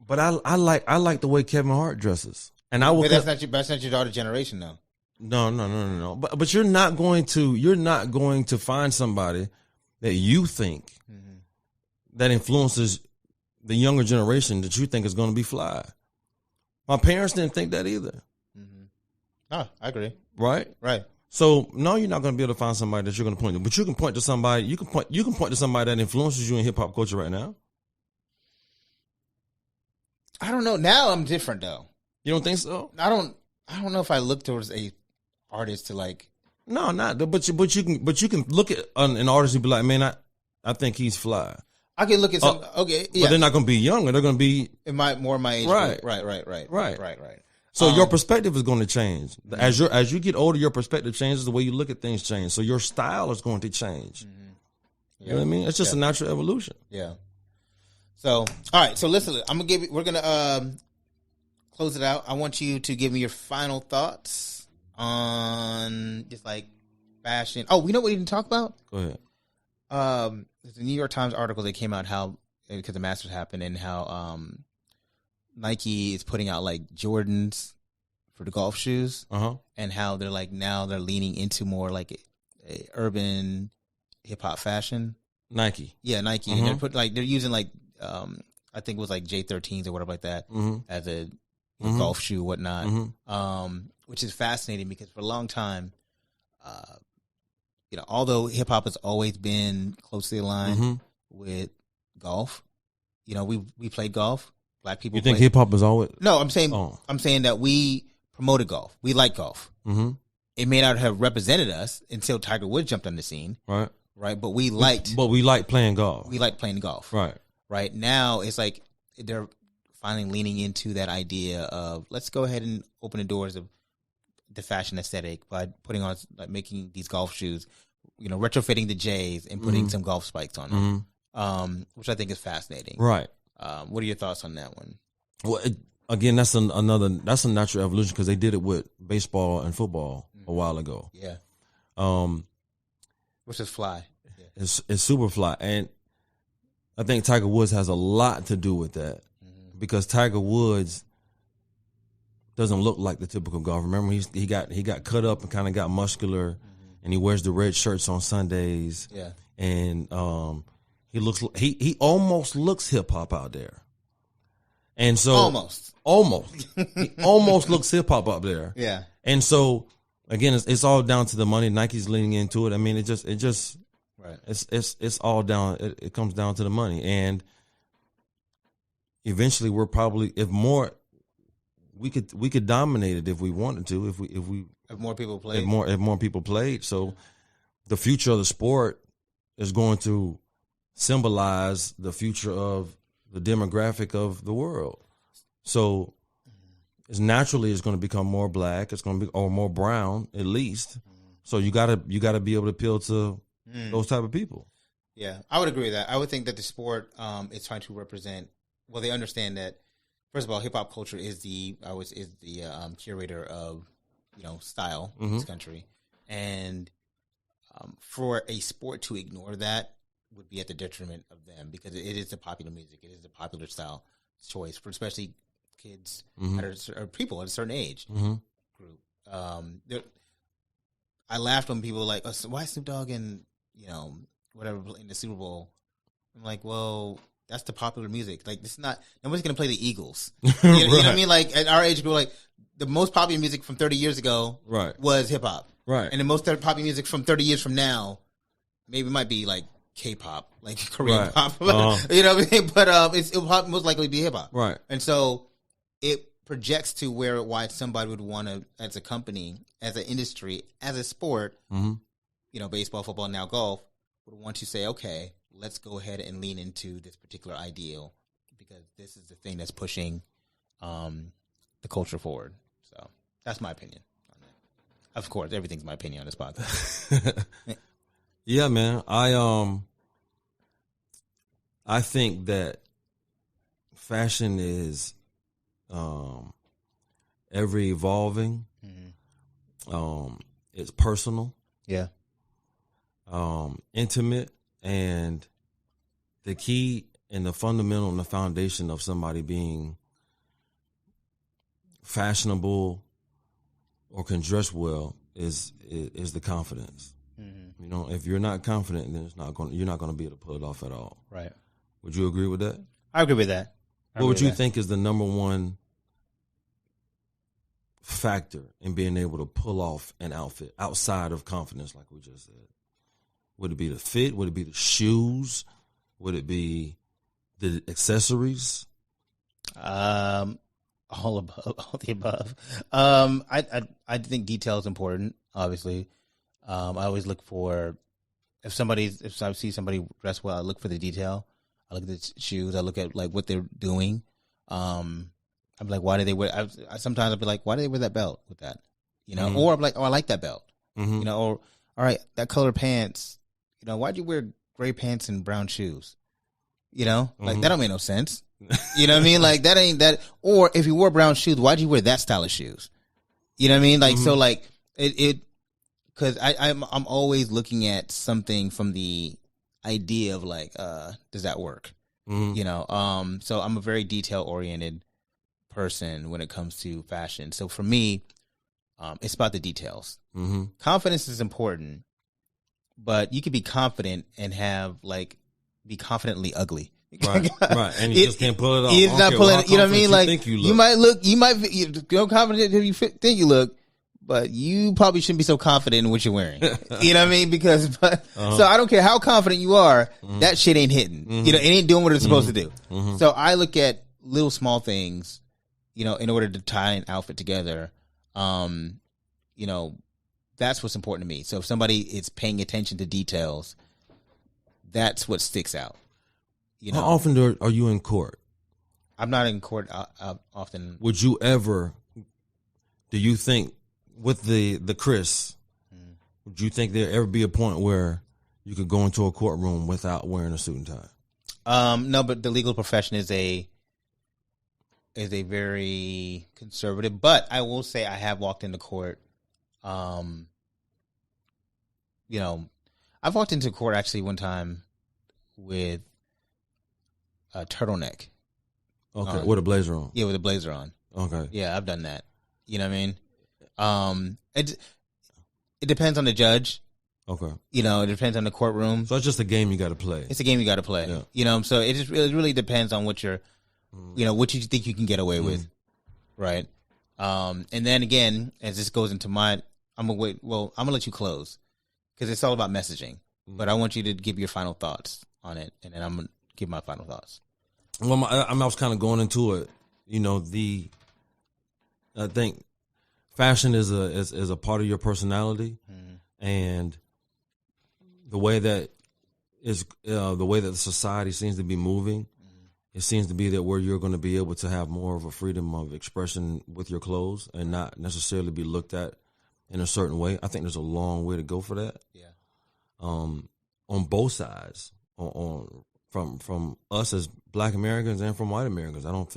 but I like the way Kevin Hart dresses, and I will. But that's not your daughter's generation, though. No. But you're not going to find somebody that you think that influences the younger generation that you think is going to be fly. My parents didn't think that either. No, I agree. Right. So no, you're not going to be able to find somebody that you're going to point to, but you can point to somebody. You can point to somebody that influences you in hip hop culture right now. I don't know. Now I'm different though. You don't think so? I don't know if I look towards a artist to like. No, not. But you can look at an artist and be like, man, I think he's fly. I can look at some. Okay, yeah. But they're not going to be younger. They're going to be my age. Right. Right. So your perspective is going to change as you get older. Your perspective changes. The way you look at things change. So your style is going to change. Yeah. You know what I mean? It's just a natural evolution. Yeah. So all right. So listen, we're gonna close it out, I want you to give me your final thoughts on just like fashion. Oh, we know what we didn't talk about? Go ahead. There's a New York Times article that came out how, because the Masters happened, and how Nike is putting out like Jordans for the golf shoes, and how they're like now they're leaning into more like a urban hip hop fashion. Nike, Nike, and they're using like I think it was like J13s or whatever like that as a golf shoe, whatnot. Which is fascinating because for a long time, although hip hop has always been closely aligned with golf, we played golf. Black people. You think hip hop is always? No, I'm saying that we promoted golf. We like golf. It may not have represented us until Tiger Woods jumped on the scene. Right. But we liked playing golf. We liked playing golf. Right. Now it's like they're finally leaning into that idea of let's go ahead and open the doors of the fashion aesthetic by putting on, like, making these golf shoes, retrofitting the J's and putting some golf spikes on them, which I think is fascinating. Right. What are your thoughts on that one? Well, again, that's a natural evolution because they did it with baseball and football a while ago. Yeah. Which is fly. Yeah. It's super fly, and I think Tiger Woods has a lot to do with that because Tiger Woods doesn't look like the typical golfer. Remember, he got cut up and kind of got muscular, and he wears the red shirts on Sundays. Yeah, and he almost looks hip hop out there, and so almost he almost looks hip hop up there. Yeah, and so again, it's all down to the money. Nike's leaning into it. I mean, it just right. It's all down. It comes down to the money, and eventually we're probably we could dominate it if we wanted to, if more people played. If more people played. So the future of the sport is going to symbolize the future of the demographic of the world. So it's going to become more black. It's going to be or more brown at least. So you gotta be able to appeal to those type of people. Yeah, I would agree with that. I would think that the sport is trying to represent. Well, they understand that. First of all, hip hop culture is the curator of style in this country, and for a sport to ignore that would be at the detriment of them because it is the popular music, it is the popular style choice for especially kids or people at a certain age group. I laughed when people were like, oh, so why Snoop Dogg and whatever in the Super Bowl? I'm like, well, that's the popular music. Like, this is not, nobody's going to play the Eagles. You know what I mean? Like, at our age group, like, the most popular music from 30 years ago was hip hop. Right. And the most popular music from 30 years from now, maybe might be like K-pop, like Korean pop. You know what I mean? But it'll most likely be hip hop. Right. And so it projects to why somebody would want to, as a company, as an industry, as a sport, baseball, football, now golf, would want to say, okay, let's go ahead and lean into this particular ideal because this is the thing that's pushing the culture forward. So that's my opinion on that. Of course, everything's my opinion on this podcast. Yeah, man. I think that fashion is ever evolving. It's personal. Yeah. Intimate, and the key and the fundamental and the foundation of somebody being fashionable or can dress well is the confidence. If you're not confident, then you're not going to be able to pull it off at all. Right. Would you agree with that? I agree with that. What would you think is the number one factor in being able to pull off an outfit outside of confidence, like we just said? Would it be the fit? Would it be the shoes? Would it be the accessories? All the above. I think detail is important. Obviously, I always look for if I see somebody dressed well, I look for the detail. I look at the shoes. I look at like what they're doing. I'm like, why do they wear? Sometimes I'll be like, why do they wear that belt with that? Or I'm like, oh, I like that belt. Or all right, that color pants. Why'd you wear gray pants and brown shoes? You know, like that don't make no sense. You know what I mean? Like that ain't that. Or if you wore brown shoes, why'd you wear that style of shoes? You know what I mean? Like so, like it because I'm always looking at something from the idea of like, does that work? You know, so I'm a very detail oriented person when it comes to fashion. So for me, it's about the details. Confidence is important, but you can be confident and be confidently ugly. Right, and you just can't pull it off. You're not pulling. You know what I mean? Like you might be confident if you think you look, but you probably shouldn't be so confident in what you're wearing. You know what I mean? Because so I don't care how confident you are, that shit ain't hitting. You know, it ain't doing what it's supposed to do. So I look at little small things, you know, in order to tie an outfit together. You know, that's what's important to me. So if somebody is paying attention to details, that's what sticks out. You know, how often are you in court? I'm not in court often. Would you ever? Do you think with the Chris? Would you think there ever be a point where you could go into a courtroom without wearing a suit and tie? No, but the legal profession is a very conservative. But I will say I have walked into court. You know, I've walked into court actually one time with a turtleneck. Okay, with a blazer on. Yeah, with a blazer on. Okay. Yeah, I've done that. You know what I mean? It depends on the judge. Okay. You know, it depends on the courtroom. So it's just a game you got to play. It's a game you got to play. Yeah. You know, so it really depends on what you're, you know, what you think you can get away with, right? And then again, as this goes into I'm gonna let you close because it's all about messaging. But I want you to give your final thoughts on it, and then I'm gonna give my final thoughts. Well, I was kind of going into it. You know, I think fashion is a part of your personality, and the way that the society seems to be moving, it seems to be that where you're going to be able to have more of a freedom of expression with your clothes and not necessarily be looked at in a certain way. I think there's a long way to go for that. Yeah. On both sides, from us as Black Americans and from white Americans. I don't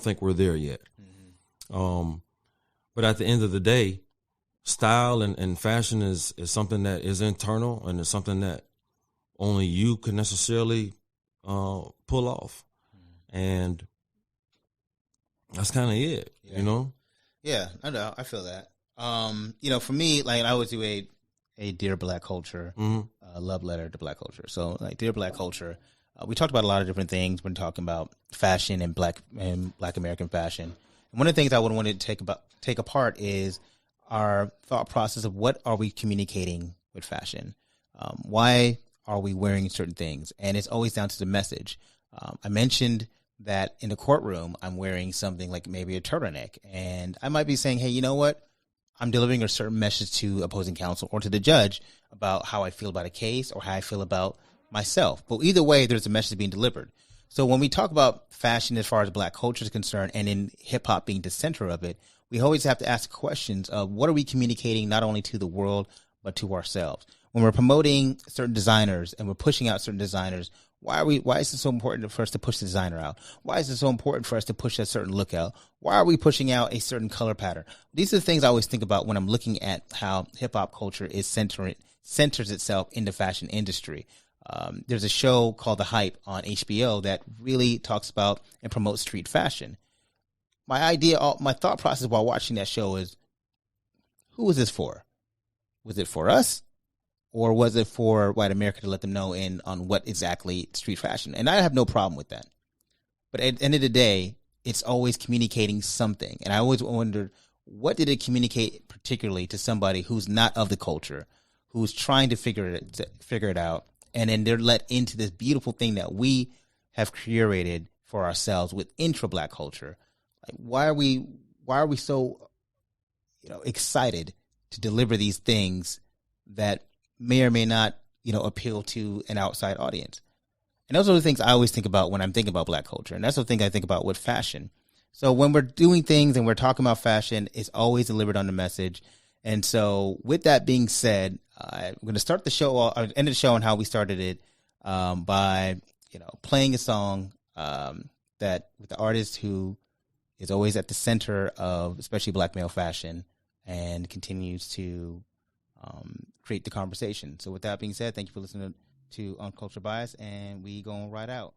think we're there yet. But at the end of the day, style and fashion is something that is internal, and it's something that only you can necessarily pull off. And that's kind of it, you know? Yeah, I know. I feel that. You know, for me, like I always do a Dear Black Culture, love letter to Black culture. So like Dear Black Culture, we talked about a lot of different things when talking about fashion and Black American fashion. And one of the things I would want to take apart is our thought process of what are we communicating with fashion? Why are we wearing certain things? And it's always down to the message. I mentioned that in the courtroom, I'm wearing something like maybe a turtleneck, and I might be saying, hey, you know what? I'm delivering a certain message to opposing counsel or to the judge about how I feel about a case or how I feel about myself. But either way, there's a message being delivered. So when we talk about fashion as far as Black culture is concerned, and in hip hop being the center of it, we always have to ask questions of what are we communicating not only to the world, but to ourselves. When we're promoting certain designers and we're pushing out certain designers, why is it so important for us to push the designer out? Why is it so important for us to push a certain look out? Why are we pushing out a certain color pattern? These are the things I always think about when I'm looking at how hip hop culture is centers itself in the fashion industry. There's a show called The Hype on HBO that really talks about and promotes street fashion. My thought process while watching that show is, who was this for? Was it for us? Or was it for white America to let them know on what exactly street fashion? And I have no problem with that. But at the end of the day, it's always communicating something. And I always wondered, what did it communicate particularly to somebody who's not of the culture, who's trying to figure it out, and then they're let into this beautiful thing that we have curated for ourselves with intra-Black culture. Like, why are we so, excited to deliver these things that may or may not, appeal to an outside audience? And those are the things I always think about when I'm thinking about Black culture. And that's the thing I think about with fashion. So when we're doing things and we're talking about fashion, it's always delivered on the message. And so with that being said, I'm going to start the show, or end the show on how we started it, by, playing a song that with the artist who is always at the center of especially black male fashion and continues to create the conversation. So with that being said, thank you for listening to Uncultured Bias, and we going right out.